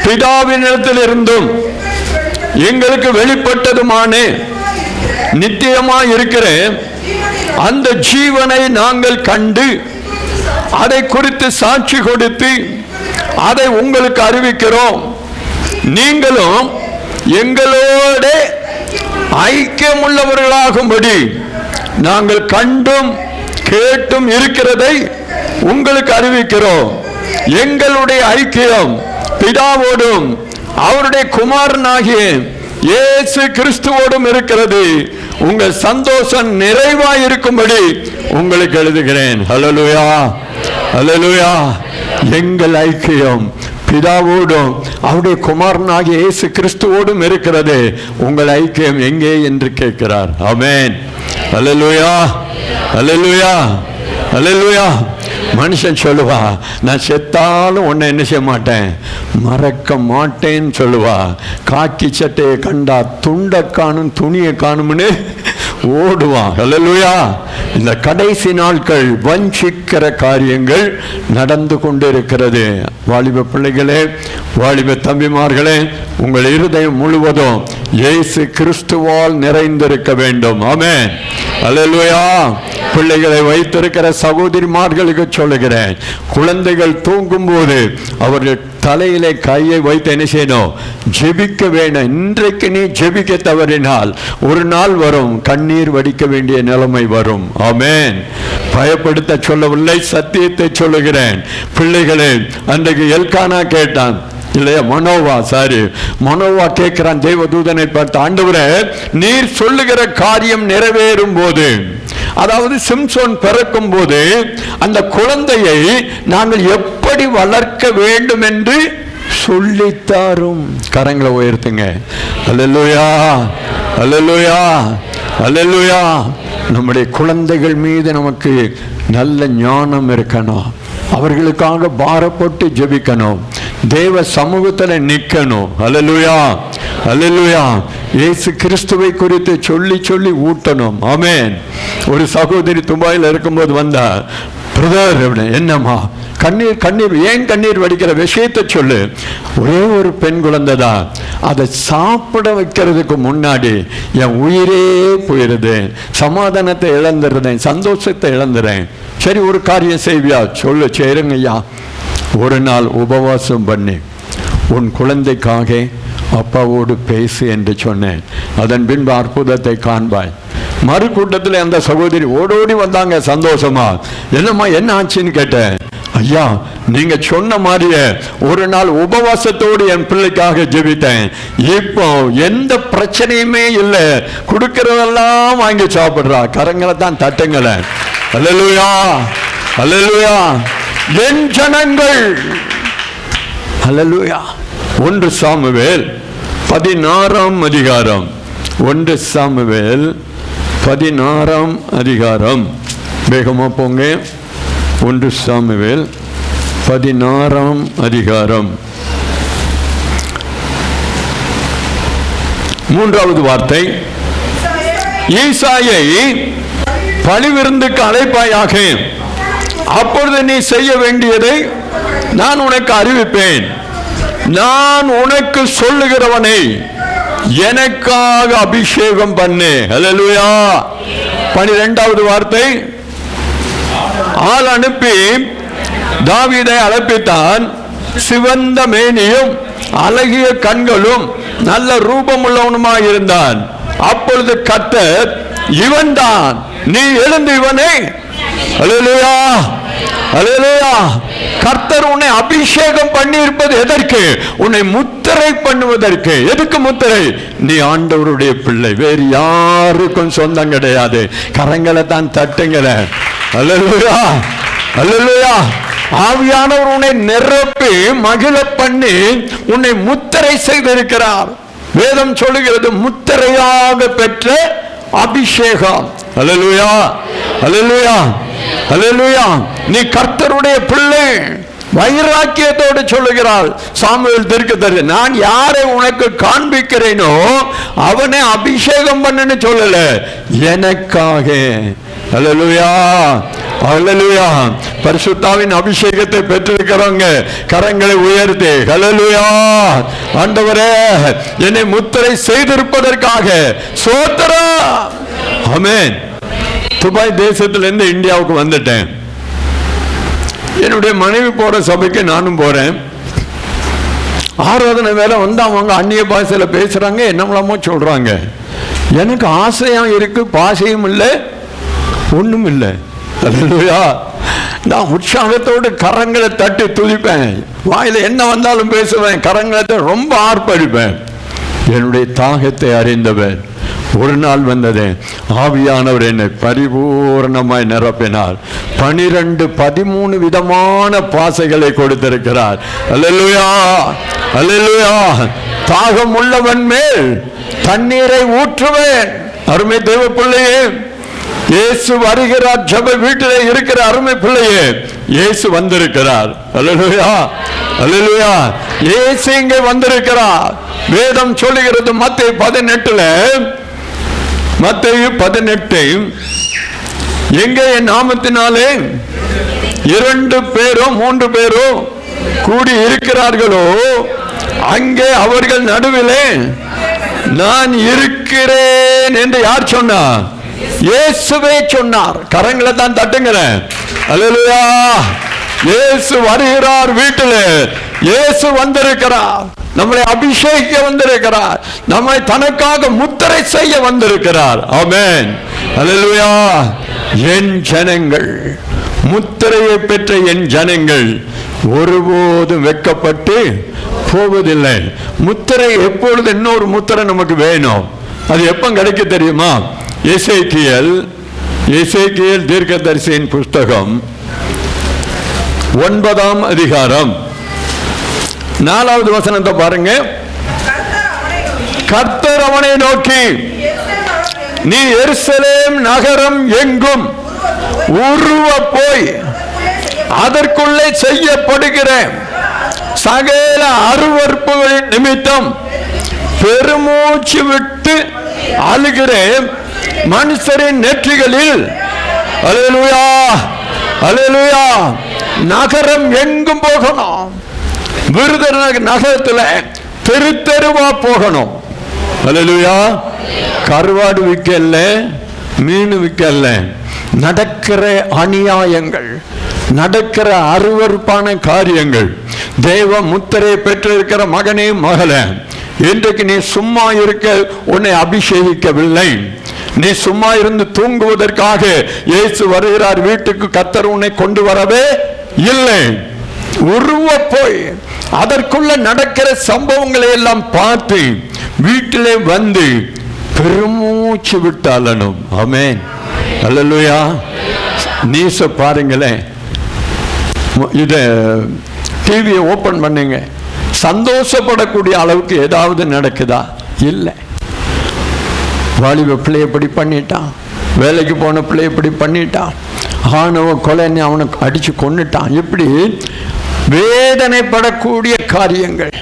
பிதாவினிடத்தில் இருந்தும் எங்களுக்கு வெளிப்பட்டதுமான நித்தியமாய் இருக்கிற அந்த ஜீவனை நாங்கள் கண்டு அதை குறித்து சாட்சி கொடுத்து அதை உங்களுக்கு அறிவிக்கிறோம். நீங்களும் எங்களோட ஐக்கியம் உள்ளவர்களாகும்படி நாங்கள் கண்டும் கேட்டும் இருக்கிறதை உங்களுக்கு அறிவிக்கிறோம். எங்களுடைய ஐக்கியம் பிதாவோடும் அவருடைய குமாரனாகிய இயேசு கிறிஸ்துவோடும் இருக்கிறது. உங்கள் சந்தோஷம் நிறைவாய் இருக்கும்படி உங்களுக்கு எழுதுகிறேன். ஹல்லேலூயா, ஹல்லேலூயா. எங்கள் ஐக்கியம் பிதாவோடும் அவருடைய குமாரனாகிய இயேசு கிறிஸ்துவோடும் இருக்கிறது. உங்கள் ஐக்கியம் எங்கே என்று கேட்கிறார். ஆமென். ஹல்லேலூயா, ஹல்லேலூயா, ஹல்லேலூயா. மனுஷன் சொல்லுவா, நான் செத்தாலும் உன்னை என்ன செய்ய மாட்டேன், மறக்க மாட்டேன்னு சொல்லுவா. காக்கி சட்டையை கண்டா துண்டை காணும் துணியை காணும்னு ஓடுவான். ஹல்லேலூயா. இந்த கடைசி நாட்கள் வஞ்சிக்கிற காரியங்கள் நடந்து கொண்டிருக்கிறது. வாலிப பிள்ளைகளே, வாலிப தம்பிமார்களே, உங்கள் இருதயம் முழுவதும் இயேசு கிறிஸ்துவால் நிறைந்திருக்க வேண்டும். ஆமென். ஹல்லேலூயா. பிள்ளைகளை வைத்திருக்கிற சகோதரிமார்களுக்கு சொல்லுகிறேன், குழந்தைகள் தூங்கும் போது அவர்கள் தலையிலே கையை வைத்து என்ன செய்யணும், ஜெபிக்க வேண்டும். இன்றைக்கு நீ ஜெபிக்க தவறினால் ஒரு நாள் வரும், கண்ணீர் வடிக்க வேண்டிய நிலைமை வரும். ஆமென். பயப்படுத்த சொல்லவில்லை, சத்தியத்தை சொல்லுகிறேன். பிள்ளைகளே, அன்றைக்கு எல்கானா கேட்டான் இல்லையா, மனோவா கேட்கிறான் தேவதூதனை பார்த்து, ஆண்டவரே நீர் சொல்லுகிற காரியம் நிறைவேறும் போது, அதாவது சிம்சோன் பிறக்கும் போது அந்த குழந்தையை நாங்கள் எப்படி வளர்க்க வேண்டும் என்று சொல்லித்தாரும். கரங்களை உயர்த்துங்க. அல்லேலூயா, அல்லேலூயா, அல்லேலூயா. நம்முடைய குழந்தைகள் மீது நமக்கு நல்ல ஞானம் இருக்கணும். அவர்களுக்காக பாரப்பட்டு ஜெபிக்கணும். தேவ சமூகத்தில் நிற்கணும். அல்லேலூயா, அல்லேலூயா. இயேசு கிறிஸ்துவை குறித்து சொல்லி சொல்லி ஊட்டணும். ஆமென். ஒரு சகோதரி துபாயில் இருக்கும்போது வந்தா, பிரதர் என்னம்மா கண்ணீர் ஏன் கண்ணீர் வடிக்கிற விஷயத்தை சொல்லு. ஒரே ஒரு பெண் குழந்தை தான், அதை சாப்பிட வைக்கிறதுக்கு முன்னாடி என் உயிரே போயிருது, சமாதானத்தை இழந்துடுறேன், சந்தோஷத்தை இழந்துறேன். சரி, ஒரு காரியம் செய்வியா? சொல்லு. சரிங்கய்யா. ஒரு நாள் உபவாசம் பண்ணி உன் குழந்தைக்காக அப்பாவோடு பேசு என்று சொன்னேன். அதன் பின்பு அற்புதத்தை காண்பாய். மறு கூட்டத்தில் அந்த சகோதரி ஓடோடி வந்தாங்க சந்தோஷமா. என்னம்மா என்ன ஆச்சுன்னு கேட்டேன். ஐயா, நீங்க சொன்ன மாதிரியே ஒரு நாள் உபவாசத்தோடு என் பிள்ளைக்காக ஜெபித்தேன். இப்போ எந்த பிரச்சனையுமே இல்லை, கொடுக்கறதெல்லாம் வாங்கி சாப்பிடுறா. கரங்களை தான் தட்டுங்கள. அல்லேலூயா, அல்லேலூயா. என் ஜனங்கள். அல்லேலூயா. 1 சாமுவேல் 16ஆம் அதிகாரம். 1 சாமுவேல் 16ஆம் அதிகாரம். வேகமா போங்க. 1 சாமுவேல் 16ஆம் அதிகாரம் 3வது வார்த்தை. ஈசாயை பழிவிருந்துக்கு அழைப்பாயாக, அப்பொழுது நீ செய்ய வேண்டியதை நான் உனக்கு அறிவிப்பேன். நான் உனக்கு சொல்லுகிறவனை எனக்காக அபிஷேகம் பண்ணு. அல்லேலூயா. 12வது வார்த்தை. ஆள் அனுப்பி தாவீதை அழைப்பித்தான். சிவந்த மேனியும் அழகிய கண்களும் நல்ல ரூபமுள்ளவனுமாய் இருந்தான். அப்பொழுது கர்த்தர், இவன் தான், நீ எழுந்து இவனை. அல்லேலூயா, அல்லேலூயா. கர்த்தர் உன்னை அபிஷேகம் பண்ணி இருப்பது எதற்கு? உன்னை முத்திரை பண்ணுவதற்கு. எதுக்கு முத்திரை? நீ ஆண்டவருடைய பிள்ளை, வேறு யாருக்கும் சொந்தம் கிடையாது. கரங்களை தான் தட்டுங்கள. அல்லேலூயா, அல்லேலூயா. ஆவியானவர் உன்னை நிரப்பி மகிழ பண்ணி உன்னை முத்திரை செய்திருக்கிறார். வேதம் சொல்லுகிறது, முத்திரையாக பெற்ற அபிஷேகம். அல்லேலூயா, அல்லேலூயா, அல்லேலூயா. நீ கர்த்தருடைய பிள்ளை. வைராக்கியத்தோடு சொல்லுகிறாள் சாமுவேல் தீர்க்கதரிசி. நான் யாரை உனக்கு காண்பிக்கிறேனோ அவனை அபிஷேகம் பண்ணுன்னு சொல்லல, எனக்காக. அல்லேலூயா, அல்லேலூயா. பரிசுத்தாவின் அபிஷேகத்தை பெற்றிருக்கிறவங்க கரங்களை உயர்த்தி அல்லேலூயா. ஆண்டவரே, என்னை முத்திரை செய்திருப்பதற்காக ஸ்தோத்திரம். ஆமென். துபாய் தேசத்திலிருந்து இந்தியாவுக்கு வந்துட்டேன். என்னுடைய மனைவி போற சபைக்கு நானும் போறேன். ஆராதனை வேலை வந்து அவங்க அந்நிய பாஷையில பேசுறாங்க, என்னமோ சொல்றாங்க. எனக்கு ஆசையா இருக்கு, பாஷையும் இல்லை, ஒண்ணும் இல்லை. அல்லேலூயா. நான் உற்சாகத்தோடு கரங்களை தட்டி துதிப்பேன், வாயில என்ன வந்தாலும் பேசுவேன், கரங்களை ரொம்ப ஆர்ப்பரிப்பேன். என்னுடைய தாகத்தை அறிந்தவர். ஒரு நாள் வந்தது, ஆவியானவர் என்னை பரிபூர்ணமாய் நிரப்பினார். 12-13 விதமான பாசைகளை கொடுத்திருக்கிறார். அல்லேலூயா, அல்லேலூயா. தாகம் உள்ளவன் மேல் தண்ணீரை ஊற்றுவேன். அருமை தேவ பிள்ளையே, இயேசு வருகிறார். ஜெப வீட்டிலே இருக்கிற அருமை பிள்ளையே, இயேசு வந்திருக்கிறார். அல்லேலூயா, அல்லேலூயா. இயேசு இங்கே வந்திருக்கிறார். வேதம் சொல்லுகிறது மத்தேயு 18 எங்கே என் நாமத்தினாலே 2 பேரோ 3 பேரோ கூடி இருக்கிறார்களோ அங்கே அவர்கள் நடுவிலே நான் இருக்கிறேன் என்று யார் சொன்னார்? இயேசுவே சொன்னார். கரங்களை தான் தட்டுங்களேன். அல்லேலூயா. இயேசு வருகிறார். வீட்டிலே இயேசு வந்திருக்கிறார். நம்மளை அபிஷேகிக்க வந்திருக்கிறார். நம்மை தனக்காக முத்திரை செய்ய வந்திருக்கிறார். ஆமென். அல்லேலூயா. என் ஜனங்கள், முத்திரையை பெற்ற என் ஜனங்கள் ஒருபோதும் வெட்கப்பட்டு போவதில்லை. முத்திரை எப்பொழுது இன்னொரு முத்திரை நமக்கு வேணும். அது எப்ப கிடைக்க தெரியுமா? எசேக்கியேல் தீர்க்கதரிசியின் புஸ்தகம் 9ஆம் அதிகாரம் 4வது வசனத்தை பாருங்க. கர்த்தர் அவனை நோக்கி, நீ எருசலேம் நகரம் எங்கும் உருவ போய் அதற்குள்ளே செய்யப்படுகிற சகல அருவருப்புகளின் நிமித்தம் பெருமூச்சு விட்டு அழுகிற மனுஷரின் நெற்றிகளில், அல்லேலூயா, அல்லேலூயா, நகரம் எங்கும் போகணும். விருதுநகர் நகரத்துல தெரு தெருவா போகணும். அல்லேலூயா. கருவாடு விற்கல, மீன் விற்கல, நடக்கிற அநியாயங்கள், நடக்கிற அருவருப்பான காரியங்கள். தேவ முத்திரை பெற்றிருக்கிற மகனே மகளே, இன்றைக்கு நீ சும்மா இருக்க உன்னை அபிஷேகிக்கவில்லை. நீ சும்மா இருந்து தூங்குவதற்காக இயேசு வருகிறார். வீட்டுக்கு கர்த்தர் உன்னை கொண்டு வரவே இல்லை. உருவ போய் அதற்குள்ள நடக்கிற சம்பவங்களை எல்லாம் பார்த்து வீட்டிலே வந்து பெருமூச்சு விட்டாலனும். ஆமென். அல்லேலூயா. நியூஸ பாருங்களேன். இத டிவியை ஓபன் பண்ணுங்க. சந்தோஷப்படக்கூடிய அளவுக்கு ஏதாவது நடக்குதா? இல்லை. வாலிப பிள்ளை எப்படி பண்ணிட்டான், வேலைக்கு போன பிள்ளை எப்படி பண்ணிட்டான், ஆணவ கொலைன்னு அவனுக்கு அடிச்சு கொன்னுட்டான். இப்படி வேதனைப்படக்கூடிய காரியங்கள்.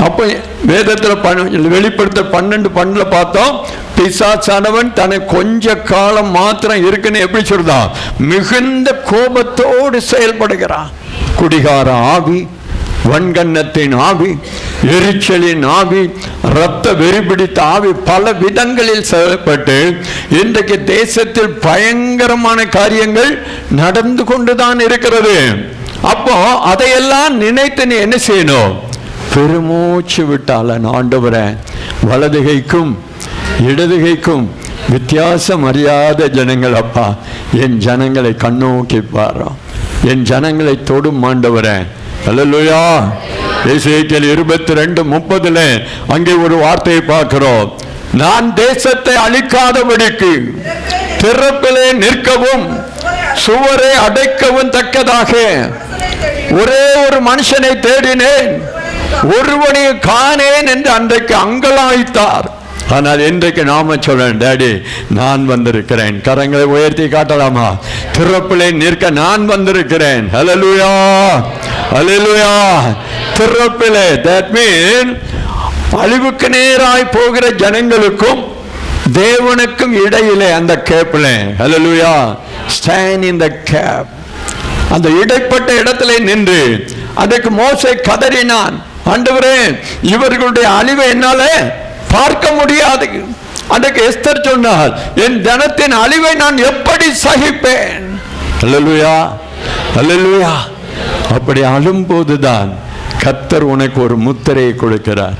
அப்போ வேதத்தில் வெளிப்படுத்த 12:12 பார்த்தோம். பிசாசானவன் தன்னை கொஞ்ச காலம் மாத்திரம் இருக்குன்னு எப்படி சொல்றான்? மிகுந்த கோபத்தோடு செயல்படுகிறான். குடிகார ஆவி, வன்கண்ணத்தின் ஆவி, எரிச்சலின் ஆவி, இரத்த வெறிபிடித்த ஆவி பல விதங்களில் செயல்பட்டு இன்றைக்கு தேசத்தில் பயங்கரமான காரியங்கள் நடந்து கொண்டுதான் இருக்கிறது. அப்போ அதையெல்லாம் நினைத்து நீ என்ன செய்யணும்? பெருமூச்சு விட்டாலன். ஆண்டவரே, வலதுகைக்கும் இடதுகைக்கும் வித்தியாசம் அறியாத ஜனங்கள் அப்பா, என் ஜனங்களை கண்ணோக்கி பாரு, என் ஜனங்களை தொடும் ஆண்டவரே. அல்லேலூயா. எசேக்கியேல் 22:30 அங்கே ஒரு வார்த்தையை பார்க்கிறோம். நான் தேசத்தை அழிக்காதபடிக்கு திறப்பிலே நிற்கவும் சுவரை அடைக்கவும் தக்கதாக ஒரே ஒரு மனுஷனை தேடினேன், ஒருவனை காணேன் என்று அன்றைக்கு அங்கலாய்த்தார். ஆனால் இன்றைக்கு நாம சொல்றேன், டாடி நான் வந்திருக்கிறேன். கரங்களை உயர்த்தி காட்டலாமா? திறப்பிலே நிற்க நான் வந்திருக்கிறேன். ஹல்லேலூயா, ஹல்லேலூயா. திறப்பிலே, தட் மீன் அழிவுக்கு நேராய் போகிற ஜனங்களுக்கும் தேவனுக்கும் இடையிலே அந்த கேப்ல, ஹல்லேலூயா, ஸ்டாண்ட் இன் த கேப். அந்த இடைப்பட்ட இடத்திலே நின்று அதற்கு மோசே கதறினான், ஆண்டவரே இவர்களுடைய அழிவை என்னால பார்க்க முடியாது, அன்றைக்கு எஸ்தர் சொன்னார், என் ஜனத்தின் அழிவை நான் எப்படி சகிப்பேன்? அல்லேலூயா, அல்லேலூயா. அப்படி அழும்போதுதான் கர்த்தர் உனக்கு ஒரு முத்திரையை கொடுக்கிறார்.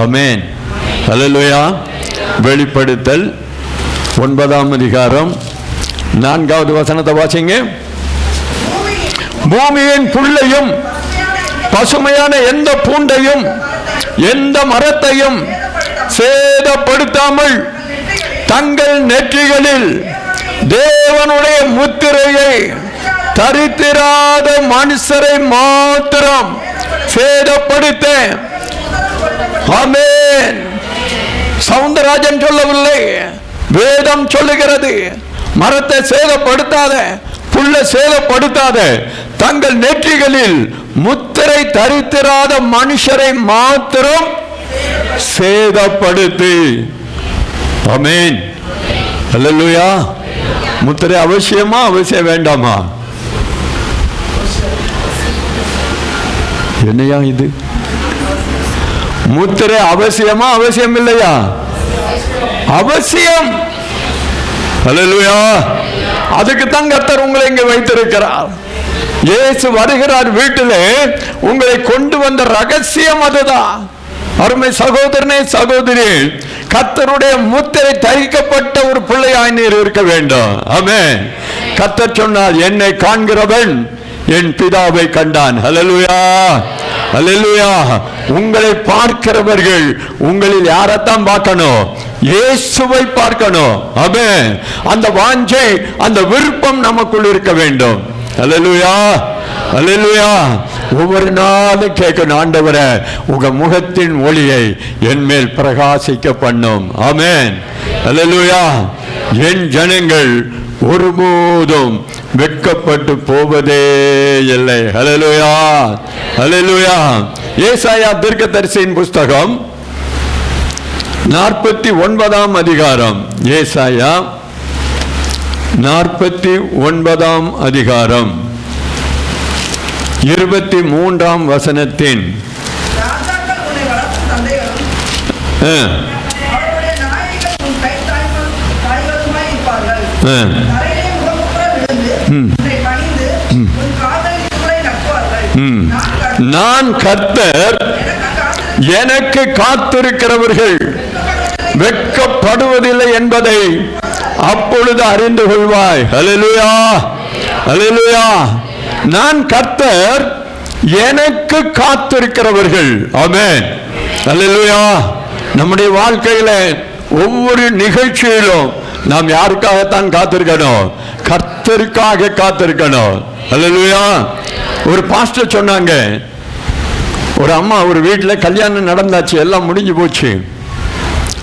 ஆமென், அல்லேலூயா. வெளிப்படுத்தல் 9ஆம் அதிகாரம் 4வது வசனத்தை வாசிங்க. பூமியின் புல்லையும் பசுமையான எந்த பூண்டையும் எந்த மரத்தையும் சேதப்படுத்தாமல் தங்கள் நெற்றிகளில் தேவனுடைய முத்திரையை தரித்திராத மனுஷரை மாத்திரம் சேதப்படுத்த. ஆமென். சவுந்தரராஜன் சொல்லவில்லை, வேதம் சொல்லுகிறது. மரத்தை சேதப்படுத்தாத, புல்ல சேதப்படுத்தாத, தங்கள் நெற்றிகளில் முத்திரை தரித்திராத மனுஷரை மாத்திரம் சேதப்படுத்து. ஆமென், அல்லேலூயா. முத்திரை அவசியமா, அவசியம் வேண்டாமா? என்னையா இது? முத்திரை அவசியமா, அவசியம் இல்லையா? அவசியம். அல்லேலூயா. அதுக்கு தான் கர்த்தர் உங்களை இங்கே வைத்திருக்கிறார். இயேசு வருகிறார் வீட்டிலே, உங்களை கொண்டு வந்த ரகசியம் அதுதான். அருமை சகோதரனே, சகோதரி, கர்த்தருடைய முத்திரை தரிக்கப்பட்ட ஒரு பிள்ளையாய் நீர் இருக்க வேண்டும். ஆமென். கர்த்தர் சொன்னார், என்னை காண்கிறவன் என் பிதாவை கண்டான். அல்லேலூயா, அல்லேலூயா. உங்களை பார்க்கிறவர்கள் உங்களில் யாரைத்தான் பார்க்கணும்? இயேசுவை பார்க்கணும். ஆமென். அந்த வாஞ்சை, அந்த விருப்பம் நமக்குள் இருக்க வேண்டும். அல்லேலூயா, அல்லேலூயா. ஒவ்வொரு நாளும் கேட்கணும், ஆண்டவரே உங்க முகத்தின் ஒளியை என் மேல் பிரகாசிக்க பண்ணும். ஆமென், அல்லேலூயா. என் ஜனங்கள் ஒருபோதும் வெட்கப்பட்டு போவதே இல்லை. அல்லேலூயா, அல்லேலூயா. ஏசாயா தீர்க்கதரிசியின் புஸ்தகம் 49ஆம் அதிகாரம். ஏசாயா 49ஆம் அதிகாரம் 23ஆம் வசனத்தின் நான் கர்த்தர், எனக்கு காத்திருக்கிறவர்கள் வெட்கப்படுவதில்லை என்பதை அப்பொழுது அறிந்து கொள்வாய். அல்லேலூயா, அல்லேலூயா. நான் கர்த்தர், எனக்கு காத்திருக்கிறவர்கள். ஆமென், அல்லேலூயா. நம்முடைய வாழ்க்கையில ஒவ்வொரு நிகழ்ச்சியிலும் நாம் யாருக்காகத்தான் காத்திருக்கணும்? கர்த்தருக்காக காத்திருக்கணும். அல்லேலூயா. ஒரு பாஸ்டர் சொன்னாங்க, ஒரு அம்மா ஒரு வீட்டில் கல்யாணம் நடந்தாச்சு, எல்லாம் முடிஞ்சு போச்சு.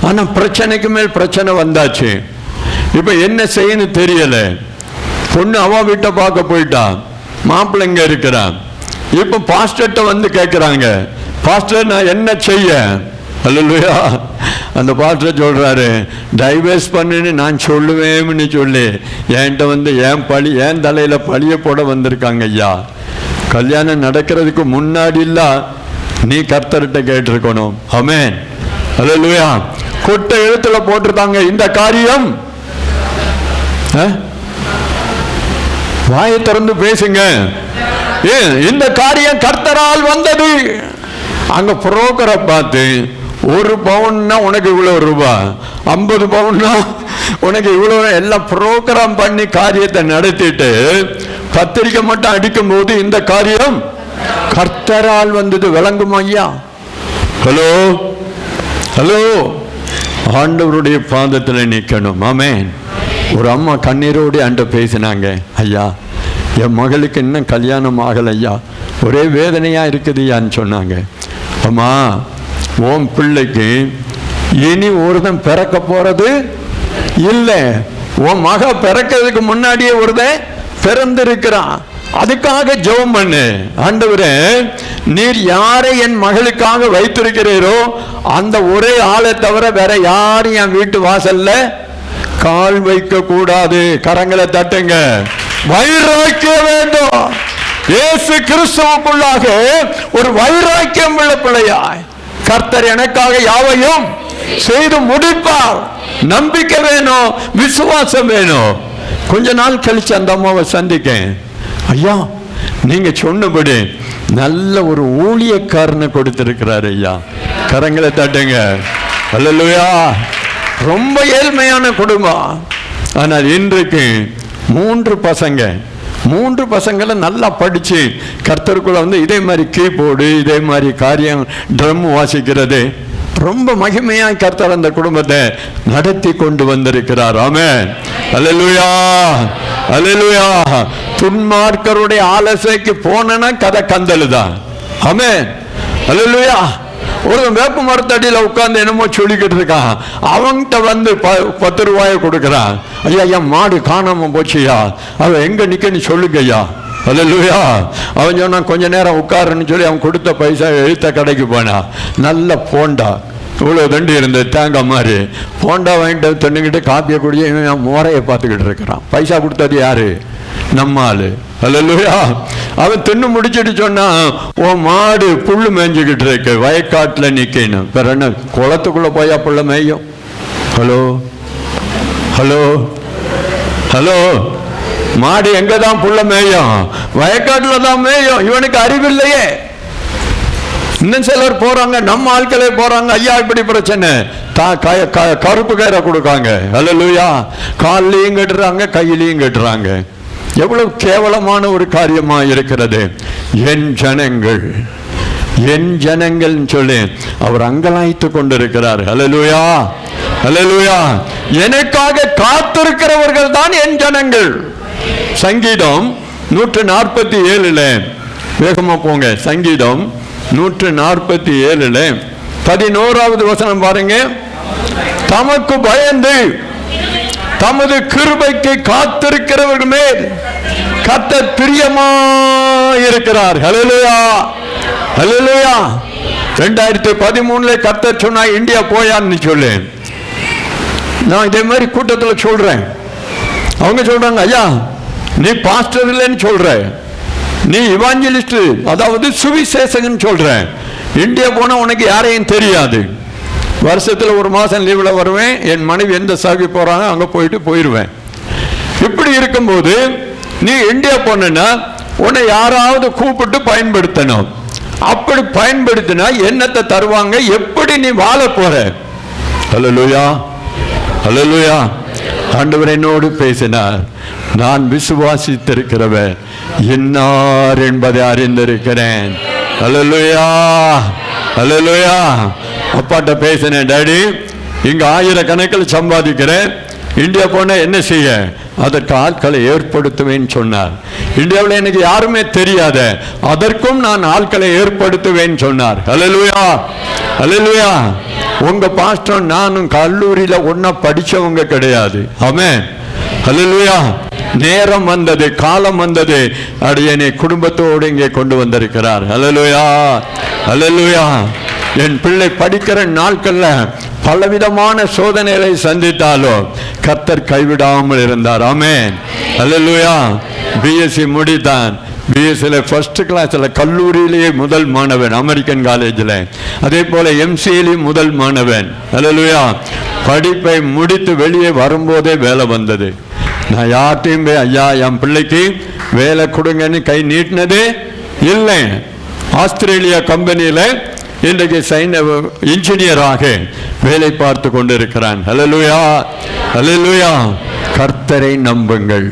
ஆனால் பிரச்சனைக்கு மேல் பிரச்சனை வந்தாச்சு. இப்போ என்ன செய்யணும் தெரியல. பொண்ணு அவ வீட்டை பார்க்க போயிட்டான், மாப்பிள்ளைங்க இருக்கிறான். இப்போ பாஸ்டர்கிட்ட வந்து கேட்குறாங்க, பாஸ்டர் நான் என்ன செய்ய? அல்லேலூயா. அந்த பாஸ்டர் சொல்றாரு, டைவர்ஸ் பண்ணுன்னு நான் சொல்லுவேன்னு சொல்லி என்கிட்ட வந்து என் தலையில பழிய போட வந்திருக்காங்க. ஐயா, கல்யாணம் நடக்கிறதுக்கு முன்னாடி இல்ல நீ கர்த்தர்கிட்ட கேட்டிருக்கணும். ஆமென், அல்லேலூயா. கொட்ட எழுத்துல போட்டிருக்காங்க, இந்த காரியம். வாயை திறந்து பேசுங்க. இந்த காரியம் கர்த்தரால் வந்தது. அங்க புரோக்கரை பார்த்து, ஒரு பவுன்னா உனக்கு இவ்வளவு ரூபாய், 50 பவுன்னா உனக்கு இவ்வளவு, எல்லாம் புரோகிராம் பண்ணி காரியத்தை நடத்திட்டு பத்திரிக்கை மட்டும் அடிக்கும் போது இந்த காரியம் கர்த்தரால் வந்தது. விளங்கும் ஐயா? Hello, hello. ஆண்டவருடைய பாதத்தில் நிற்கணும். ஆமென். ஒரு அம்மா கண்ணீரோடு ஆண்ட பேசினாங்க, ஐயா என் மகளுக்கு இன்னும் கல்யாணம் ஆகலை ஐயா, ஒரே வேதனையா இருக்குதுயான்னு சொன்னாங்க. அம்மா, உன் பிள்ளைக்கு இனி ஒருத்தன் பிறக்க போறது இல்லை. உன் மக பிறக்கிறதுக்கு முன்னாடியே ஒருத்தன் பிறந்திருக்கிறான். அதுக்காக ஜெபம் பண்ணு. ஆண்டவரே, நீர் யாரை என் மகளுக்காக வைத்திருக்கிறீரோ அந்த ஒரே ஆளை தவிர வேற யாரும் என் வீட்டு வாசல்ல கால் வைக்க கூடாது. கரங்களை தட்டுங்க. வைராக்கியம் வேண்டும். இயேசு கிறிஸ்துவுக்குள்ளாக ஒரு வைராக்கியம் உள்ள பிள்ளையாய், கர்த்தர் எனக்காக யாவையும் செய்து முடிப்பார். நம்பிக்கை வேணும், விசுவாசம் வேணும். கொஞ்ச நாள் கழிச்சு அந்த அம்மாவை சந்திக்கேன். ஐயா, நீங்க சொன்னபடி நல்ல ஒரு ஊழியக்காரனை கொடுத்திருக்கிறார் ஐயா. கரங்களை தட்டுங்க. அல்லேலூயா. ரொம்ப ஏழ்மையான குடும்பம். ஆனால் இன்றைக்கு 3 பசங்க, 3 பசங்களை நல்லா படிச்சு கர்த்தருக்குள்ள வந்து இதே மாதிரி கீபோர்டு, இதே மாதிரி காரியம், ட்ரம் வாசிக்கிறது, ரொம்ப மகிமையாய் கர்த்தர் அந்த குடும்பத்தை நடத்தி கொண்டு வந்திருக்கிறார். ஆமென். அல்லேலூயா, அல்லேலூயா. துன்மார்க்கருடைய ஆலோசனைக்கு போனா கதை கந்தலுதான். ஆமென். அல்லேலூயா. ஒரு வேப்ப மரத்தடியில் உட்கார்ந்து என்னமோ சொல்லிக்கிட்டு இருக்கான். அவன்கிட்ட வந்து 10 ரூபாயை கொடுக்குறான். ஐயா, என் மாடு காணாம போச்சுயா, அவன் எங்க நிக்கன்னு சொல்லுங்க ஐயா. அல்லேலூயா. அவன் சொன்னான், கொஞ்ச நேரம் உட்காருன்னு சொல்லி அவன் கொடுத்த பைசா எழுத்த கடைக்கு போனா நல்ல போண்டா, இவ்வளோ தண்டி இருந்தது தேங்காய் மாதிரி போண்டா வாங்கிட்டு தண்ணிக்கிட்டு காப்பியை குடிச்சு இவன் முறையை பார்த்துக்கிட்டு இருக்கிறான். பைசா கொடுத்தது யாரு? நம்ம ஆளு. அல்லேலூயா. அவன் தின்னு முடிச்சுட்டு சொன்னான், உன் மாடு புல்லு மேய்ஞ்சுக்கிட்டு இருக்கு, வயக்காட்டுல நிக்கணும். வேற என்ன, குளத்துக்குள்ள போயா புள்ள மேயும்? Hello hello hello. மாடு எங்கதான் புள்ள மேயும்? வயக்காட்டுல தான் மேயும். இவனுக்கு அறிவில்லையே. இன்னும் சிலர் போறாங்க, நம்ம ஆட்களே போறாங்க, ஐயா இப்படி பிரச்சனை, கருப்பு கயிறை கொடுக்காங்க. அல்லேலூயா. காலையும் கட்டுறாங்க, கையிலையும் கட்டுறாங்க. எவ்வளவு கேவலமான ஒரு காரியமா இருக்கிறது. என் ஜனங்கள், என் ஜனங்கள் சொல்லி அவர் அங்கலாய்த்து கொண்டிருக்கிறார். அல்லேலூயா, அல்லேலூயா. எனக்காக காத்திருக்கிறவர்கள் தான் என் ஜனங்கள். சங்கீதம் 147 வேகமா போங்க. சங்கீதம் 147 11வது வசனம் பாருங்க. தமக்கு பயந்து தமது கிருபைக்கு காத்திருக்கிறவர்கள் மேல் கர்த்தர் பிரியமாயிருக்கிறார். ஹல்லேலூயா, ஹல்லேலூயா. 2013 கர்த்தர் சொன்னா இந்தியா போயான்னு சொல்லு. நான் இதே மாதிரி கூட்டத்தில் சொல்றேன். அவங்க சொல்றாங்க, ஐயா நீ பாஸ்டர் இல்லைன்னு சொல்ற, நீ இவாஞ்சலிஸ்ட், அதாவது சுவிசேஷகன் சொல்ற, இந்தியா போனா உனக்கு யாரையும் தெரியாது. வருஷத்தில் 1 மாசம் லீவ்ல வருவேன், என் மனைவி எந்த சாகி போறாங்க அங்க போயிடுவேன். இப்படி இருக்கும்போது நீ இந்தியா போனா உன்னை யாராவது கூப்பிட்டு பயன்படுத்தணும். அப்படி பயன்படுத்தினா என்னத்தை தருவாங்க? எப்படி நீ வாழ போற? அல்லேலூயா, அல்லேலூயா. ஆண்டவர் என்னோடு பேசினார். நான் விசுவாசித்திருக்கிறவர் இன்னார் என்பதை அறிந்திருக்கிறேன். அல்லேலூயா, அல்லேலூயா. அப்பாட்ட பேசினேன், டாடி இங்க 1000 கணக்கில் சம்பாதிக்கிறேன், இந்தியா போன என்ன செய்ய? அதற்கு ஆட்களை ஏற்படுத்துவேன் சொன்னார். இந்தியாவில் எனக்கு யாருமே தெரியாத, அதற்கும் நான் ஆட்களை ஏற்படுத்துவேன் சொன்னார். அல்லேலூயா, அல்லேலூயா. உங்க பாஸ்டர் நானும் கல்லூரியில ஒன்னா படிச்சவங்க கிடையாது. ஆமென், அல்லேலூயா. நேரம் வந்தது, காலம் வந்தது, அடியனை குடும்பத்தோடு இங்கே கொண்டு வந்திருக்கிறார். அல்லேலூயா, அல்லேலூயா. என் பிள்ளை படிக்கிற நாட்கள்ல பலவிதமான சோதனைகளை சந்தித்தாலும் கர்த்தர் கைவிடாமல் இருந்தார். ஆமென், அல்லேலூயா. பிஎஸ்சி முடித்தான். பிஎஸ்சியில் ஃபர்ஸ்ட் கிளாஸில், கல்லூரியிலேயே முதல் மாணவன், அமெரிக்கன் காலேஜில். அதே போல எம்சியிலையும் முதல் மாணவன். அல்லேலூயா. படிப்பை முடித்து வெளியே வரும்போதே வேலை வந்தது. நான் யார்ட்டையும் ஐயா என் பிள்ளைக்கு வேலை கொடுங்கன்னு கை நீட்டினதே இல்லை. ஆஸ்திரேலியா கம்பெனியில் இன்றைக்கு இன்ஜினியராக வேலை பார்த்து கொண்டிருக்கிறான். அல்லேலூயா, அல்லேலூயா. கர்த்தரை நம்புங்கள்,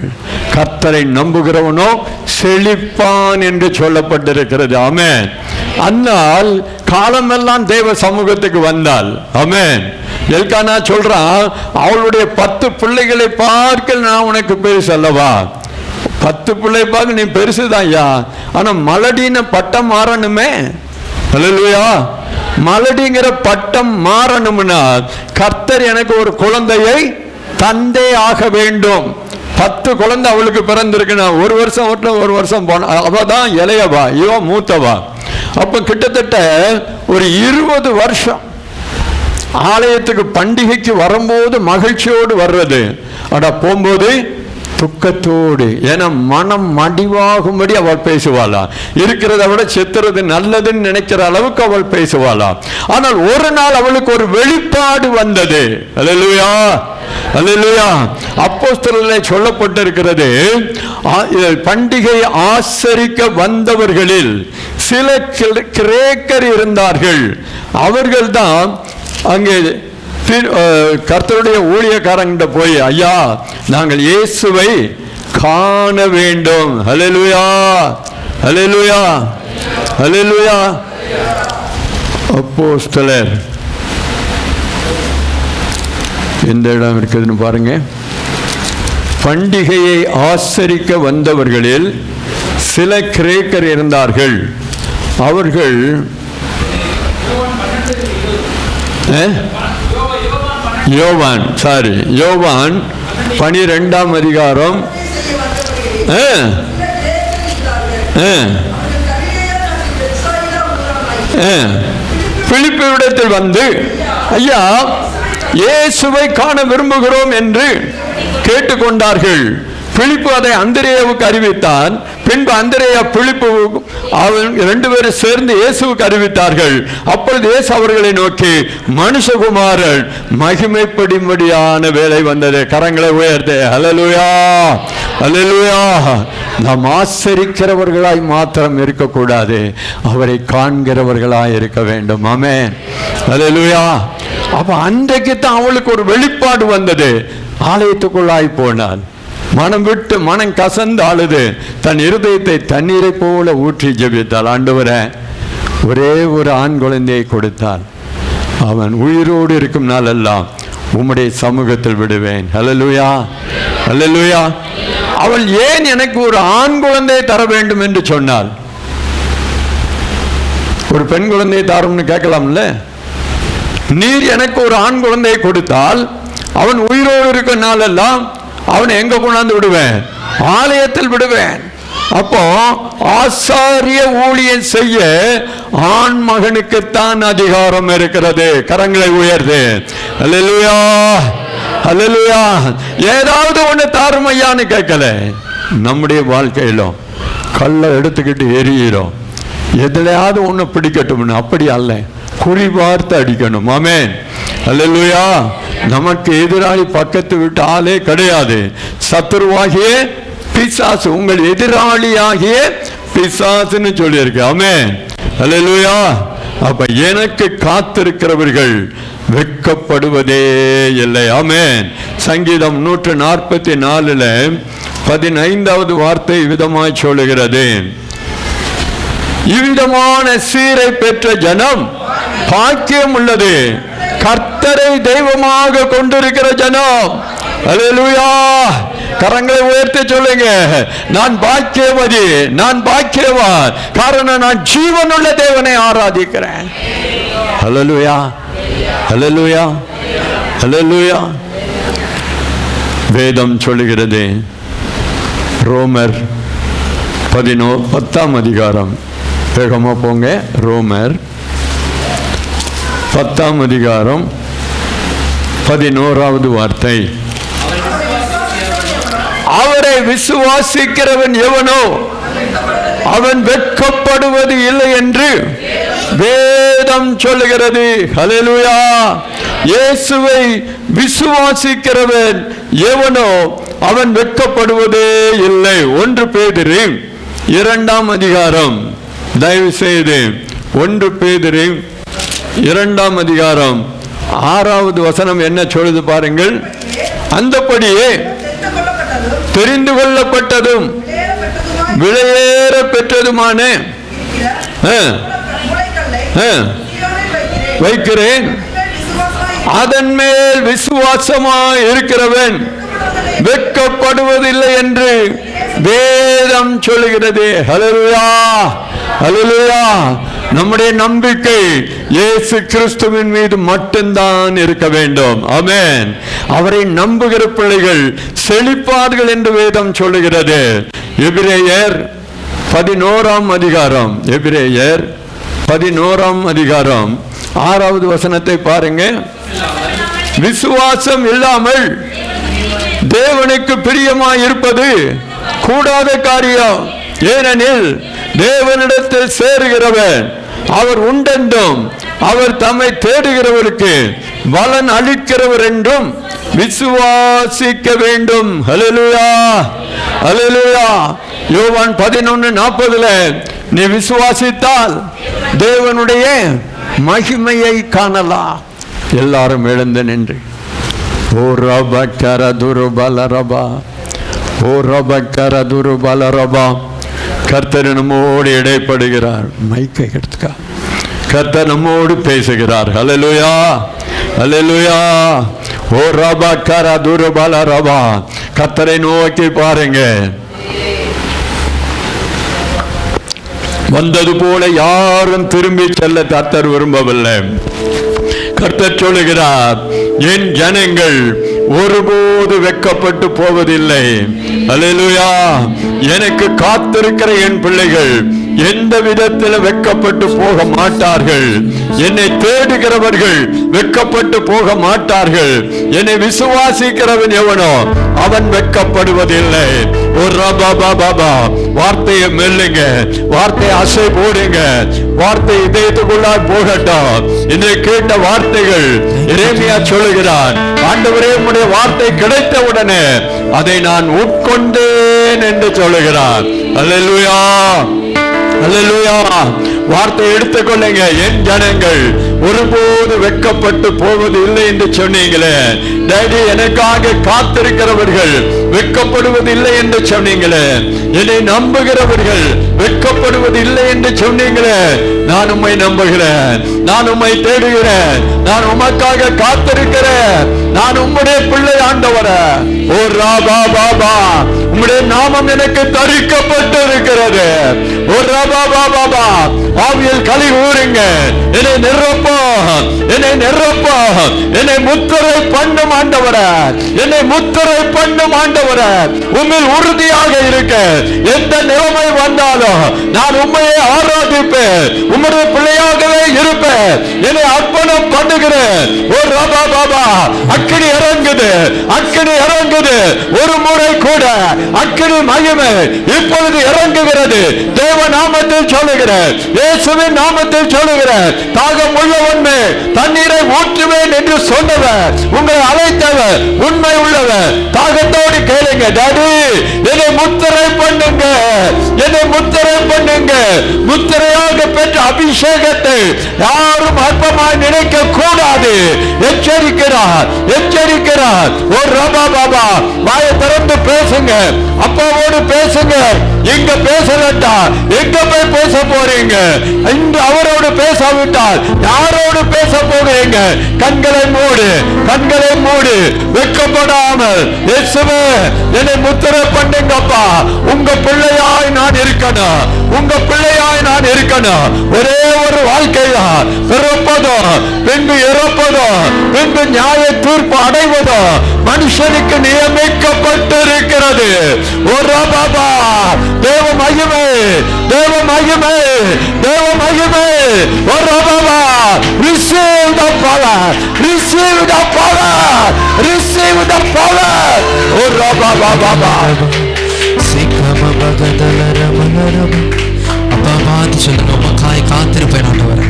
கர்த்தரை நம்புகிறவனோ செழிப்பான் என்று சொல்லப்பட்டிருக்கிறது. ஆமென். அன்னால் காலமெல்லாம் தேவ சமூகத்துக்கு வந்தால், ஆமென். எல்கானா சொல்றான், அவளுடைய 10 பிள்ளைகளை பார்க்க நான் உனக்கு பெருசு அல்லவா? 10 பிள்ளை பார்க்க நீ பெருசுதான் ஐயா, ஆனா மலடின பட்டம் மாறணுமே. அல்லேலூயா. மலடிங்கிற பட்டம் மாறணும்னா கர்த்தர் எனக்கு ஒரு குழந்தையை தந்தே ஆக வேண்டும். 10 குழந்தை அவளுக்கு பிறந்திருக்குன்னா 1 வருஷம் ஓட்டல, 1 வருஷம் போன, அவ தான் இளையவா, இவன் மூத்தவா. அப்ப கிட்டத்தட்ட ஒரு 20 வருஷம் ஆலயத்துக்கு பண்டிகைக்கு வரும்போது மகிழ்ச்சியோடு வர்றது, ஆனா போகும்போது துக்கத்தோடு, ஏன்னா மனம் மடிவாகும்படி அவள் பேசுவாளா, இருக்கிறத விட செத்துறது நல்லதுன்னு நினைக்கிற அளவுக்கு அவள் பேசுவாளா. ஆனால் ஒரு நாள் அவளுக்கு ஒரு வெளிப்பாடு வந்தது. அல்லேலூயா, அல்லேலூயா. அப்போஸ்தலரிலே சொல்லப்பட்டிருக்கிறது, பண்டிகை ஆசரிக்க வந்தவர்களில் சில கிரேக்கர் இருந்தார்கள். அவர்கள்தான் அங்கே கர்த்தருடைய ஊழியக்காரங்கிட்ட போய், ஐயா நாங்கள் இயேசுவை காண வேண்டும். அல்லேலூயா, அல்லேலூயா, அல்லேலூயா. அப்போஸ்தலர் எந்த இடம் இருக்குதுன்னு பாருங்க. பண்டிகையை ஆசரிக்க வந்தவர்களில் சில கிரேக்கர் இருந்தார்கள். அவர்கள் யோவான் 12ஆம் அதிகாரம் பிலிப்பிடத்தில் வந்து, ஐயா இயேசுவை காண விரும்புகிறோம் என்று கேட்டுக்கொண்டார்கள். பிலிப்பு அதை அந்திரேயாவுக்கு அறிவித்தான். பின்பு அந்திரேயா பிலிப்பு ரெண்டு பேரும் சேர்ந்து இயேசுவுக்கு அறிவித்தார்கள். அப்பொழுது இயேசு அவர்களை நோக்கி, மனுஷகுமாரன் மகிமைப்படும்படியான வேலை வந்தது. கரங்களை உயர்த்தே அல்லேலூயா, அல்லேலூயா. நாம் ஆசரிக்கிறவர்களாய் மாத்திரம் இருக்கக்கூடாது, அவரை காண்கிறவர்களாய் இருக்க வேண்டும். ஆமென், அல்லேலூயா. அப்ப அன்றைக்கு தான் அவளுக்கு ஒரு வெளிப்பாடு வந்தது. ஆலயத்துக்குள்ளாய் போனான். மனம் விட்டு மனம் கசந்து அழுது தன் இருதயத்தை தண்ணீரை போல ஊற்றி ஜெபித்தாள். ஆண்டவரே, ஒரே ஒரு ஆண் குழந்தையை கொடுத்தால் அவன் உயிரோடு இருக்கும் நாளெல்லாம் உம்முடைய சமூகத்தில் விடுவேன். அல்லேலூயா, அல்லேலூயா. அவள் ஏன் எனக்கு ஒரு ஆண் குழந்தையை தர வேண்டும் என்று சொன்னாள்? ஒரு பெண் குழந்தையை தாரும்னு கேட்கலாம்ல. நீர் எனக்கு ஒரு ஆண் குழந்தையை கொடுத்தால் அவன் உயிரோடு இருக்கும் நாளெல்லாம் அவனை எங்க கொண்டாந்து விடுவேன்? ஆலயத்தில் விடுவேன். அப்போ ஆசாரிய ஊழியம் செய்ய ஆண் மகனுக்குத்தான் அதிகாரம் இருக்கிறது. கரங்களை உயர்த்து அல்லேலூயா, அல்லேலூயா. ஏதாவது ஒண்ணு தாருமையான்னு கேட்கல. நம்முடைய வாழ்க்கையிலும் கல்லை எடுத்துக்கிட்டு எரியிறோம். எதுலையாவது ஒண்ணு பிடிக்கட்டும், அப்படி அல்ல, குறிபார்த்து அடிக்கணும். ஆமென், அல்லேலூயா. நமக்கு எதிராளி பக்கத்து விட்டு ஆளே கிடையாது. சத்துருவாகிய பிசாசு, உங்கள் எதிராளியாகிய பிசாசுன்னு சொல்லியிருக்கு. ஆமென், அல்லேலூயா. அப்ப எனக்கு காத்திருக்கிறவர்கள் வெட்கப்படுவதே இல்லை. ஆமென். சங்கீதம் 144 15வது வார்த்தை விதமாய் சொல்லுகிறது, இவ்விதமான சீரை பெற்ற ஜனம் பாக்கியம் உள்ளது, கர்த்தரை தெய்வமாக கொண்டிருக்கிற ஜனம். அல்லேலூயா. கரங்களை உயர்த்தி சொல்லுங்க, நான் பாக்கியவதி, நான் பாக்கியவான், காரணம் நான் ஜீவனுள்ள தேவனை ஆராதிக்கிறேன். அல்லேலூயா, அல்லேலூயா, அல்லேலூயா. வேதம் சொல்லுகிறது, ரோமர் 10ஆம் அதிகாரம், வேகமா போங்க, ரோமர் 10ஆம் அதிகாரம் 11வது வார்த்தை, அவரை விசுவாசிக்கிறவன் எவனோ அவன் வெட்கப்படுவது இல்லை என்று வேதம் சொல்லுகிறது. ஹல்லேலூயா. இயேசுவை விசுவாசிக்கிறவன் எவனோ அவன் வெட்கப்படுவதே இல்லை. 1 பேதுரு 2ஆம் அதிகாரம், தயவு செய்து 1 பேதுரு 2ஆம் அதிகாரம் 6வது வசனம் என்ன சொல்லுது பாருங்கள். அந்தபடியே தெரிந்து கொள்ளப்பட்டதும் விலையேற பெற்றதுமான வைக்கிறேன், அதன் மேல் விசுவாசமாய் இருக்கிறவன் வெட்கப்படுவதில்லை என்று வேதம் சொல்லுகிறது. ஹல்லேலூயா, ஹல்லேலூயா. நம்முடைய நம்பிக்கை இயேசு கிறிஸ்துவின் மீது மட்டும்தான் இருக்க வேண்டும். ஆமென். அவரை நம்புகிற பிள்ளைகள் செழிப்பார்கள் என்று வேதம் சொல்லுகிறது. எபிரேயர் 11ஆம் அதிகாரம், எபிரேயர் 11ஆம் அதிகாரம் 6வது வசனத்தை பாருங்க. விசுவாசம் இல்லாமல் தேவனுக்கு பிரியமாய் இருப்பது கூடாத காரியம். ஏனெனில் தேவனிடத்தில் சேருகிறவன் அவர் உண்டென்றும் அவர் தம்மை தேடுகிறவருக்கு பலன் அளிக்கிறவர் என்றும் விசுவாசிக்க வேண்டும். ஹல்லேலூயா, ஹல்லேலூயா. யோவான் 11:40 நீ விசுவாசித்தால் தேவனுடைய மகிமையை காணலாம். எல்லாரும் எழுந்து நின்று ஓ ரப கரதுரு பலரபா, ஓ ரப கரதுரு பலரபா. கர்த்தர் நம்மோடு இடைப்படுகிறார். மைக்கை எடுத்துக்க. கர்த்தர் நம்மோடு பேசுகிறார். ஹல்லேலூயா, ஹல்லேலூயா. ஓ ரப கரதுரு பலரபா. கர்த்தரை நோக்கி பாருங்க. வந்தது போல யாரும் திரும்பி செல்ல கர்த்தர் விரும்பவில்லை. கர்த்தர் சொல்லுகிறார், என் ஜனங்கள் ஒருபோது வெட்கப்பட்டு போவதில்லை. அல்லேலூயா. எனக்கு காத்திருக்கிற என் பிள்ளைகள் எந்த விதத்தில் வெட்கப்பட்டு போக மாட்டார்கள். என்னை தேடுகிறவர்கள் வெட்கப்பட்டு போக மாட்டார்கள். என்னை விசுவாசிக்கிறவன் எவனோ அவன் வெட்கப்படுவதில்லை. ஒரு பாபா வார்த்தையை மெல்லுங்க, வார்த்தையை அசை போடுங்க, வார்த்தை இதயத்துக்குள்ளால் போகட்டும். இன்றைக்கு கேட்ட வார்த்தைகள் எரேமியா சொல்லுகிறான், ஆண்டவரே உம்முடைய வார்த்தை கிடைத்த உடனே அதை நான் உட்கொண்டேன் என்று சொல்லுகிறான். அல்லேலூயா, அல்லேலூயா. வார்த்தை எடுத்துக்கொள்ளுங்க. என் ஜனங்கள் ஒருபோது வெட்கப்பட்டு போவது இல்லை என்று சொன்னீங்களே டாடி. எனக்காக காத்திருக்கிறவர்கள் வெட்கப்படுவது இல்லை என்று சொன்னீங்களே. என்னை நம்புகிறவர்கள் வெட்கப்படுவது இல்லை என்று சொன்னீங்களே. நான் உம்மை நம்புகிறேன், நான் உம்மை தேடுகிறேன், நான் உமக்காக காத்திருக்கிறேன். நான் உம்முடைய பிள்ளை ஆண்டவரே. ஓ ராபா பாபா, உம்முடைய நாமம் எனக்கு தரிக்கப்பட்டு இருக்கிறது. ஓ ராபா பாபா, ஆவியில் களி ஊறுங்க. என்னை நிரப்போ, என்னை நிரப்போ, என்னை முத்திரை பண்ணும் ஆண்டவரே, என்னை முத்திரை பண்ணும் ஆண்டவரே. உம்மில் உறுதியாக இருக்க எந்த நிலைமை வந்தாலும் நான் உம்மையை ஆராதிப்பேன், உம்முடைய பிள்ளையாகவே இருப்பேன். என்னை அர்ப்பணம் பண்ணுகிறேன். ஓ ராபா பாபா, அக்கினி இறங்குது, அக்கினி இறங்குது. ஒரு முறை கூட அக்கினி மகிமை இப்பொழுது இறங்குகிறது. தேவ நாமத்தில் சொல்லுகிறேன், இயேசுவின் நாமத்தில் சொல்லுகிறேன். தாகம் உள்ளவன் தண்ணீரை ஊற்றுவேன் என்று சொன்னவர், உங்களை அழைத்தவர் உண்மை உள்ளவர். தாகத்தோடு கேளுங்க, டாடி என்னை முத்திரை பண்ணுங்க, என்னை முத்திரை பண்ணுங்க. முத்திரையாக பெற்ற அபிஷேகத்தை யாரும் அற்பமாய் நினைக்க கூடாது. எச்சரிக்கிறார், எச்சரிக்கிறார். ஒரு ரபா பாபா, வாயை திறந்து பேசுங்க, அப்பாவோடு பேசுங்க. இங்க பேசலட்டா எங்க போய் பேச போறீங்க? இன்று அவரோடு பேசாவிட்டால் யாரோடு பேச போகிறீங்க? கண்களை மூடு, கண்களை மூடு. வெட்கப்படாமல் இயேசுவே என்னை முத்திரை பண்ணுங்கப்பா. உங்க பிள்ளையாய் நான் இருக்கணும், உங்க பிள்ளையாய் நான் இருக்கணும். ஒரே ஒரு வாழ்க்கையா, பிறப்பதோ பின்பு இறப்பதோ பின்பு நியாய தீர்ப்பு அடைவதோ மனுஷனுக்கு நியமிக்கப்பட்டிருக்கிறது. ஒரு பாபா, தேவ மகிமை, தேவ மகிமை, தேவ மகிமை. ஒரு Baba, receive the power, receive the power, receive the power. ஒரு பாபா பாபா சீக்கிரமா அப்பா பார்த்து சொல்லுங்க, உமக்காய் காத்திருப்பேன் ஆண்டவரே.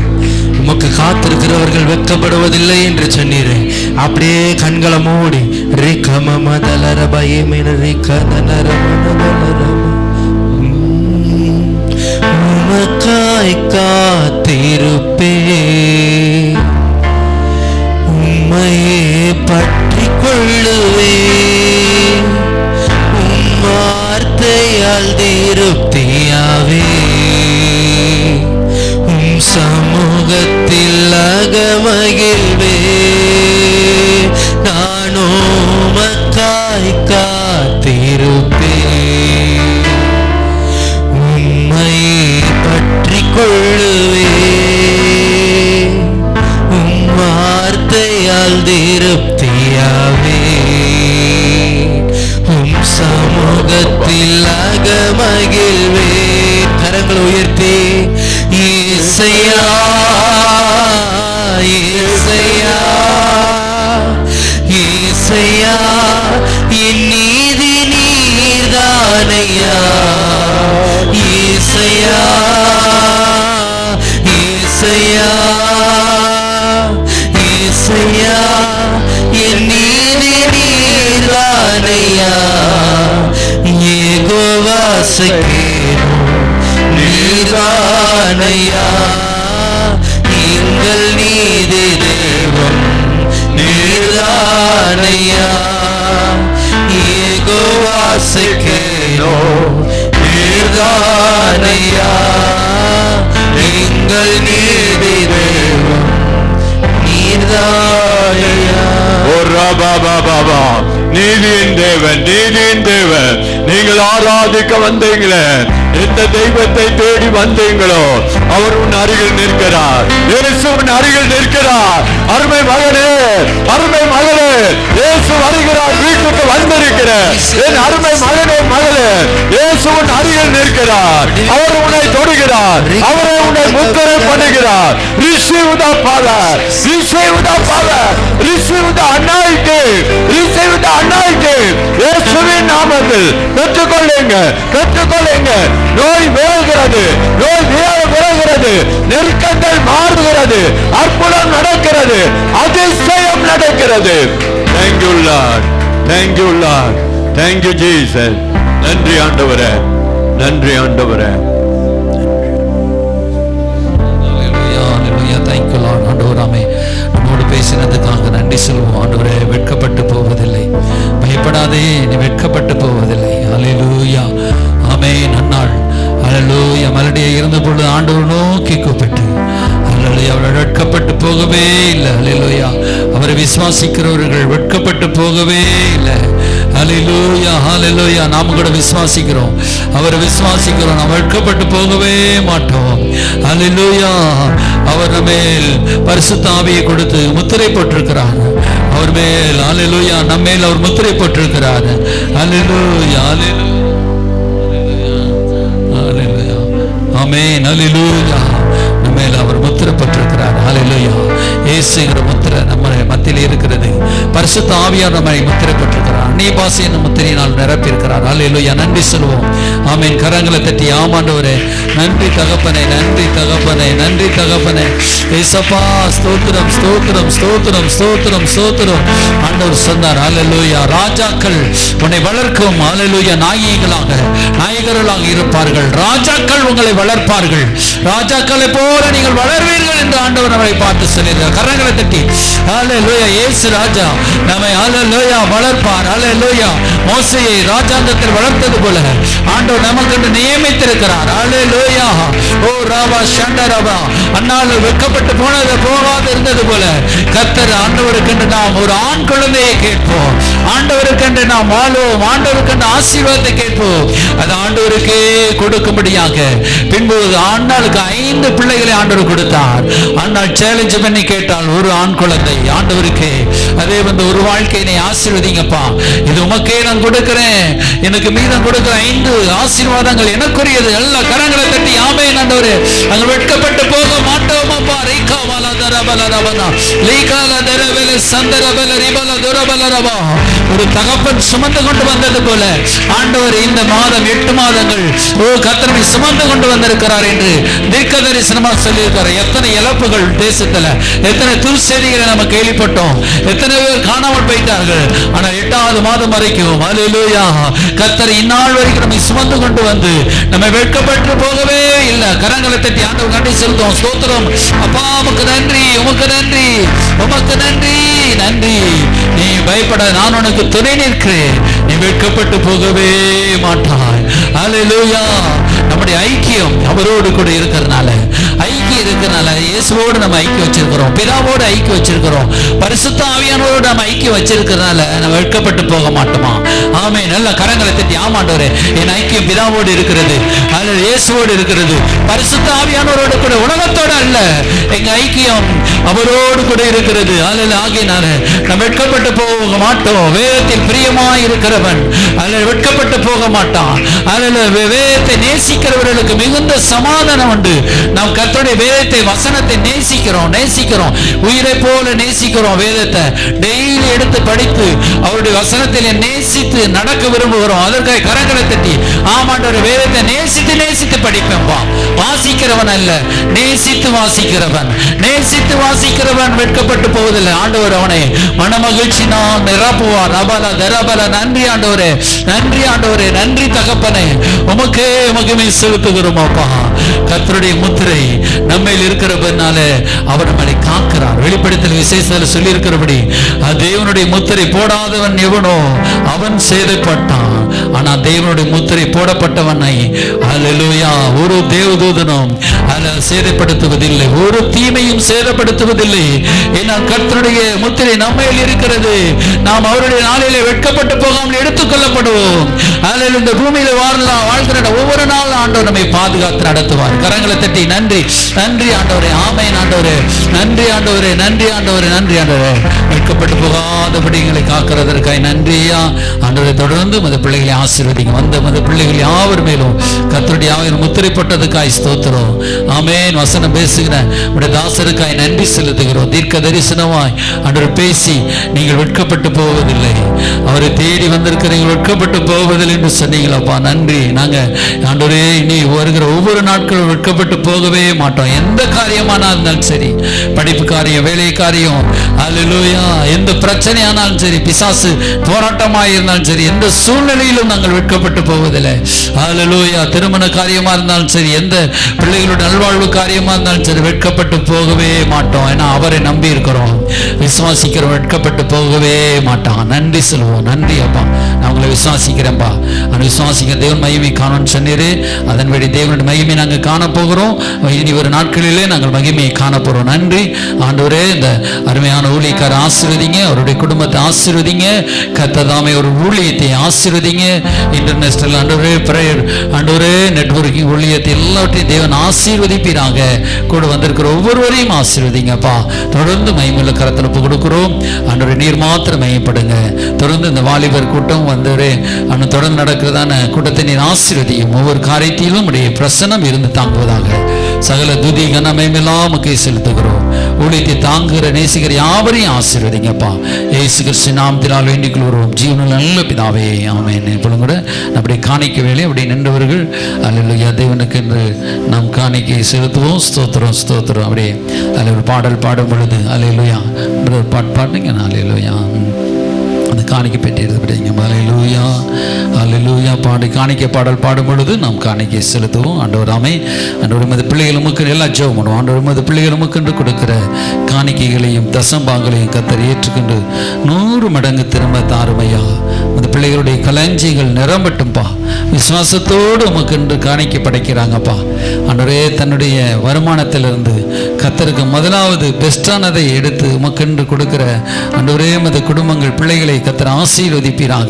உமக்கு காத்திருக்கிறவர்கள் வெட்கப்படுவதில்லை என்று சொன்னீரே. அப்படியே கண்களை மூடி ரிகம மதலர பயமின ரிகதனர மனதலர உமக்காய் காத்திருப்பே. உம்மையே பற்றி கொள்ளுவே. வார்த்தையால் திருப்தியாவே. உம் சமூகத்தில் அகமகிழ்வே. நானோ உமக்காய் காத்திருப்பே. உம்மையே பற்றி கொள்ளுவே. உம் வார்த்தையால் திருப்தியாவே. உம் சமூகத்தில் அகமகிழ்வே. கரங்களை உயர்த்தி இயேசையா, இயேசையா, இயேசையா, என் வாசகேனோ நீர்தானையா, எங்கள் நீதி தேவன் நீர்தானையா. யெகோவாசகேனோ நீர்தானையா, எங்கள் நீதி தேவன் நீர்தானையா. ஓ ரபா பாபா, நீதியின் தேவன், நீதியின் தேவன். நீங்கள் ஆராதிக்க வந்தீங்களே, எந்த தெய்வத்தை தேடி வந்தீங்களோ அவர் உன் அருகில் நிற்கிறார். இயேசு உன் அருகில் நிற்கிறார். அருமை மகனே, அருமை மகளே, இயேசு வருகிறார். வீட்டுக்கு வந்திருக்கிற என் அருமை மகனே, மகளே, இயேசு உன் அருகில் நிற்கிறார். அவர் உன்னை தொடுகிறார். அவரை உன்னை முத்திரை பண்ணுகிறார். Receive the power, receive the power, receive the anointing, receive the anointing. இயேசுவின் நாமத்தில் பெற்றுக்கொள்ளுங்க, பெற்றுக்கொள்ளுங்க. நோய் விலகிறது, நோய் விலகிறது, நெருக்கங்கள் மாறுகிறது, அற்புதம் நடக்கிறது, அதிசயம் நடக்கிறது. Thank you Lord, thank you Lord, thank you Jesus. நன்றி ஆண்டவரே, நன்றி ஆண்டவரே. Thank you Lord. ஆண்டவராமே, நம்மோடு பேசினதுக்காக நன்றி சொல்லுவோம். ஆண்டவரே, வெட்கப்பட்டு போவதில்லை, பயப்படாதே, நீ வெட்கப்பட்டு போவதில்லை. ஹல்லேலூயா, ஆமென். அன்னாள் ஹல்லேலூயா மலடியை இருந்த பொழுது ஆண்டவர் நோக்கி கூப்பிட்டு ஹல்லேலூயா, அவர்கள் வெட்கப்பட்டு போகவே இல்லை. ஹல்லேலூயா, அவரை விசுவாசிக்கிறவர்கள் வெட்கப்பட்டு போகவே இல்லை. ஹல்லேலூயா, ஹல்லேலூயா. நாம கூட விசுவாசிக்கிறோம், அவரை விசுவாசிக்கிறோம், நாம் வெட்கப்பட்டு போகவே மாட்டோம். ஹல்லேலூயா, அவர் மேல் பரிசுத்த ஆவியை கொடுத்து முத்திரை போட்டிருக்கிறார். அவர் மேல் ஹல்லேலூயா, நம்ம மேல் அவர் முத்திரை போட்டிருக்கிறார். ஹல்லேலூயா, ஹல்லேலூயா, ஆமென். ஹல்லேலூயா, நம்ம மேல் அவர் முத்திரை போட்டிருக்கிறார். ஹல்லேலூயா, இயேசுங்கிற முத்திரை நம்ம மத்தியில் இருக்கிறது. பரிசுத்த ஆவியார் நம்மை முத்திரை போட்டிருக்கிறார். நீ பாசையின் முத்திரையினால் நிரப்பி இருக்கிறார். ஹல்லேலூயா, நன்றி சொல்லுவோம். ஆமென். கரங்களை தட்டி ஆமாண்டவரே, நன்றி தகப்பனே, நன்றி தகப்பனே, நன்றி தகப்பனே. ஏசப்பா, ஸ்தோத்திரம், ஸ்தோத்திரம், ஸ்தோத்திரம், ஸ்தோத்திரம், ஸ்தோத்திரம். ஆண்டவர் சொன்னார், ஹல்லேலூயா, ராஜாக்கள் உன்னை வளர்க்கும். ஹல்லேலூயா, நாயகர்களாக இருப்பார்கள். ராஜாக்கள் உங்களை வளர்ப்பார்கள். ராஜாக்களை போல நீங்கள் வளர்வீர்கள் என்று ஆண்டவர் நம்மை பார்த்து சொல்லியிருக்கிறார். கரங்களை தட்டி ஹல்லேலூயா, இயேசு ராஜா நம்மை ஹல்லேலூயா வளர்ப்பார். ஹல்லேலூயா, மோசேயை ராஜாங்கத்தில் வளர்த்தது போல ஆண்டவர் நமக்கு நியமித்திருக்கிறார். ஹல்லேலூயா, ஓ ராபா ஷண்டரபா, அன்னாள் வெட்கப்பட்டு போகாது இருந்தது போல கர்த்தர் ஆண்டவருக்கென்று நாம் ஒரு ஆண் குழந்தையை கேட்போம். ஆண்டவருக்கென்று நாம் வாழ்வோம். ஆண்டவருக்கென்று ஆசீர்வாதத்தை கேட்போம். அது ஆண்டவருக்கே கொடுக்கும்படியாக பின்பு ஆண்டாளுக்கு 5 பிள்ளைகளை ஆண்டவர் கொடுத்தார். ஆண்டாள் சேலஞ்ச் பண்ணி கேட்டால் ஒரு ஆண் குழந்தை ஆண்டவருக்கு. அதே வந்து ஒரு வாழ்க்கையை ஆசீர்வதிங்கப்பா, இது உமக்கே நான் கொடுக்கிறேன், எனக்கு மீதம் கொடுக்கிற 5 ஆசீர்வாதங்கள் எனக்குரியது. எல்லா கரங்களை தட்டி ஆமென். ஆண்டவரே, அங்க வெட்கப்பட்டு போக மாட்டோமப்பா. ரைகாவாலா தரபலரபனா லீகாலா தரபல சந்தரபல ரிபல துரபலரபா. ஒரு தகப்பன் சுமந்து கொண்டு வந்தது போல ஆண்டவர் இந்த மாதம் 8 மாதங்கள் ஓ கர்த்தரை சுமந்து கொண்டு வந்திருக்கிறார் என்று தீர்க்க தரிசனமா சொல்லியிருக்கிறார். எத்தனை இழப்புகள் தேசத்துல, எத்தனை துர்செய்திகளை நம்ம கேள்விப்பட்டோம், எத்தனை பேர் காணாமல் போயிட்டார்கள். ஆனா 8வது மாதம் வரைக்கும் ஹல்லேலூயா, கர்த்தர் இந்நாள் வரைக்கும் நம்மை சுமந்து கொண்டு வந்து நம்ம வெட்கப்பட்டு போகவே இல்லை. கரங்களை தட்டி ஆண்டவர் நன்றி செலுத்துவோம். ஸ்தோத்திரம் அப்பா, உமக்கு நன்றி, உமக்கு நன்றி, உமக்கு நன்றி, நன்றி. நீ பயப்பட, நான் உனக்கு துணை நிற்கிறேன், நீ வெட்கப்பட்டு போகவே மாட்டாய். ஹல்லேலூயா, நம்முடைய ஐக்கியம் அவரோடு கூட இருக்கிறதுனால, ஐக்கியம் இருக்கிறதுனால இயேசுவோடு நம்ம ஐக்கியம் வச்சிருக்கிறோம், பிதாவோடு ஐக்கியம் வச்சிருக்கிறோம், பரிசுத்த ஆவியானவரோடு நம்ம ஐக்கியம் வச்சிருக்கிறதுனால நம்ம வெட்கப்பட்டு போக மாட்டோமா? ஆமென். நல்ல கரங்களை தட்டி ஆமாண்டவரே, என் ஐக்கியம் பிதாவோடு இருக்கிறது, அல்லது இயேசுவோடு இருக்கிறது, பரிசுத்த ஆவியானவரோடு கூட, உலகத்தோடு அல்ல. எங்க ஐக்கியம் அவரோடு கூட இருக்கிறது. அல்லது ஆகினால நம்ம வெட்கப்பட்டு போக மாட்டோம். வேதத்தில் பிரியமாய் இருக்கிறவன் அல்லது வெட்கப்பட்டு போக மாட்டான். அல்லது வேதத்தை நேசிக்கிறவர்கள் அவர்களுக்கு மிகுந்த சமாதானம் உண்டு. நாம் கர்த்தருடைய வேதத்தை, வசனத்தை நேசிக்கிறோம். உயிரை போல நேசிக்கிறோம். வேதத்தை டெய்லி எடுத்து படித்து அவருடைய வசனத்தில் நேசித்து நடக்க விரும்புகிறோம். அதற்காக கரங்களை தட்டி ஆமாண்டவர் வேதத்தை நேசித்து படிப்பேன்பா. வாசிக்கிறவன் அல்ல, நேசித்து வாசிக்கிறவன் வெட்கப்பட்டு போவதில்லை. ஆண்டவர் அவனை மனமகிழ்ச்சி நான் நிரப்புவார். அபல தரபல. நன்றி ஆண்டவரே, நன்றி தகப்பனே, உமக்கே மகிமை செலுத்துகிறோம் அப்பா. கர்த்தருடைய முத்திரை நம்மையில் இருக்கிறபடினால அவர் நம்மை காக்கிறார். வெளிப்படுத்தல் விசேஷத்தில் சொல்லி இருக்கிறபடி தேவனுடைய முத்திரை போடாதவன் எவனோ அவன் சேதப்பட்டான். ஆனா தேவனுடைய முத்திரை போடப்பட்டவனை அல்லேலூயா ஒரு தேவதூதனும் சேதப்படுத்துவதில்லை, ஒரு தீமையும் சேதப்படுத்துவதில்லை. ஏனால் கர்த்தருடைய முத்திரை நம்மையில் இருக்கிறது. நாம் அவருடைய நாளிலே வெட்கப்பட்டு போகாமல் எடுத்துக்கொள்ளப்படுவோம். அதில் இந்த பூமியில வாழ்கிற ஒவ்வொரு நாளும் ஆண்டவர் நம்மை பாதுகாத்து நடத்துவார். கரங்களை தட்டி நன்றி ஆண்டவரே, ஆமென் ஆண்டவரே, நன்றி ஆண்டவரே. வெட்கப்பட்டு போகாதபடி எங்களை காக்கிறதற்காக நன்றியா ஆண்டவரை. தொடர்ந்து மத பிள்ளைகளை ஆசீர்வதிங்க. வந்த மத பிள்ளைகள் யாவர் மேலும் கர்த்தருடைய முத்திரை போட்டதுக்காய் ஸ்தோத்திரம். ஆமென். வசனம் பேசுகிற உடைய தாசருக்காய் நன்றி செலுத்துகிறோம். தீர்க்க தரிசனமாய் ஆண்டவர் பேசி நீங்கள் வெட்கப்பட்டு போவதில்லை, அவரை தேடி வந்திருக்கிறீங்க, வெட்கப்பட்டு போவதில்லை என்று சொன்னீங்களப்பா. நன்றி. நாங்க ஆண்டவரே இனி வருகிற ஒவ்வொரு நாட்களும் வெட்கப்பட்டு போகவே மாட்டோம். எந்த காரியமானாலும் சரி, படிப்பு காரியம், வேலை காரியம், அல்லேலூயா, எந்த பிரச்சனையானாலும் சரி, பிசாசு போராட்டமாக இருந்தாலும் சரி, எந்த சூழ்நிலையிலும் நாங்கள் வெட்கப்பட்டு போவதில்லை. அல்லேலூயா. திருமண காரியமா இருந்தாலும் சரி, எந்த பிள்ளைகளோட நல்வாழ்வு காரியமா இருந்தாலும் சரி, வெட்கப்பட்டு போகவே மாட்டோம். ஏன்னா அவரை நம்பி இருக்கிறோம், விசுவாசிக்கிறோம், வெட்கப்பட்டு போகவே மாட்டான். நன்றி சொல்லுவோம். நன்றி அப்பா, நான் உங்களை விசுவாசிக்கிறேன்ப்பா. நான் விசுவாசிக்கிற தேவன் மகிமை காணணும்னு சொன்னீரு. அதன்படி தேவனுடைய மகிமை நாங்கள் காண போகிறோம். இனி ஒரு நாட்களிலே நாங்கள் மகிமையை காண போறோம். நன்றி ஆண்டவரே. இந்த அருமையான ஊழியக்கார ஆசீர்வதிங்க, அவருடைய குடும்பத்தை ஆசீர்வதிங்க. கர்த்ததாமே ஒரு ஊழியத்தை ஆசீர்வதிங்க. இன்டர்நேஷனல் ஆண்டவரே, பிரேயர் ஆண்டவரே, நெட்வொர்க்கிங் ஊழியத்தை எல்லாவற்றையும் தேவன் ஆசீர்வதிப்பீராக. கூட வந்திருக்கிற ஒவ்வொருவரையும் ஆசீர்வதிங்கப்பா. தொடர்ந்து மகிமையுள்ள கரத்தில் ஒப்பு கொடுக்கிறோம். ஆண்டவரே நீர் மாத்திரம் மகிமைப்படுங்க. தொடர்ந்து இந்த வாலிபர் கூட்டம் வந்தவரே தொடர்ந்து நடக்கிறதான கூட்டத்தை நீர் ஆசீர்வதியும். ஒவ்வொரு காரியத்திலும் உடைய பிரசன்னம் இருந்து தாங்குவதாக. சகல துதி கனமயமெல்லாம் முக்கிய செலுத்துகிறோம். ஊழியத்தை தாங்குகிற நேசிக்கிற யாவரையும் ஆசீர்வதிங்கப்பா. இயேசு கிறிஸ்து நாமத்தினால் வேண்டிக் கொள்கிறோம் ஜீவனில் நல்ல பிதாவே, ஆமென். இப்பொழுது கூட அப்படி காணிக்க வேலை அப்படி நின்றவர்கள் அல்லேலூயா தேவனுக்கு என்று நாம் காணிக்கை செலுத்துவோம். ஸ்தோத்திரம் அப்படியே அதில் ஒரு பாடல் பாடும் பொழுது அல்லேலூயா பாடுங்க. அல்லேலூயா அந்த காணிக்கை பெற்றது படிங்க. அல்லேலூயா அல்லேலூயா பாடி காணிக்கை பாடல் பாடும் பொழுது நாம் காணிக்கை செலுத்துவோம். ஆண்டவர் ஆமே. ஆண்டவர் உமது பிள்ளைகள் உமக்கு எல்லாம் ஜெபம் பண்ணுவோம். ஆண்டவர் உமது பிள்ளைகள் உமக்கு என்று கொடுக்கிற காணிக்கைகளையும் தசம்பாங்களையும் கர்த்தர் ஏற்றுக்கொண்டு 100 மடங்கு திரும்ப தாருமையா. உமது பிள்ளைகளுடைய களஞ்சியங்கள் நிரம்பட்டும்பா. விசுவாசத்தோடு உமக்கு என்று காணிக்கை படைக்கிறாங்கப்பா. ஆண்டவரே தன்னுடைய வருமானத்திலிருந்து கர்த்தருக்கு முதலாவது பெஸ்டானதை எடுத்து உமக்கென்று கொடுக்கிற ஆண்டவரே உமது குடும்பங்கள் பிள்ளைகளை கர்த்தர் ஆசீர்வதிப்பீராக.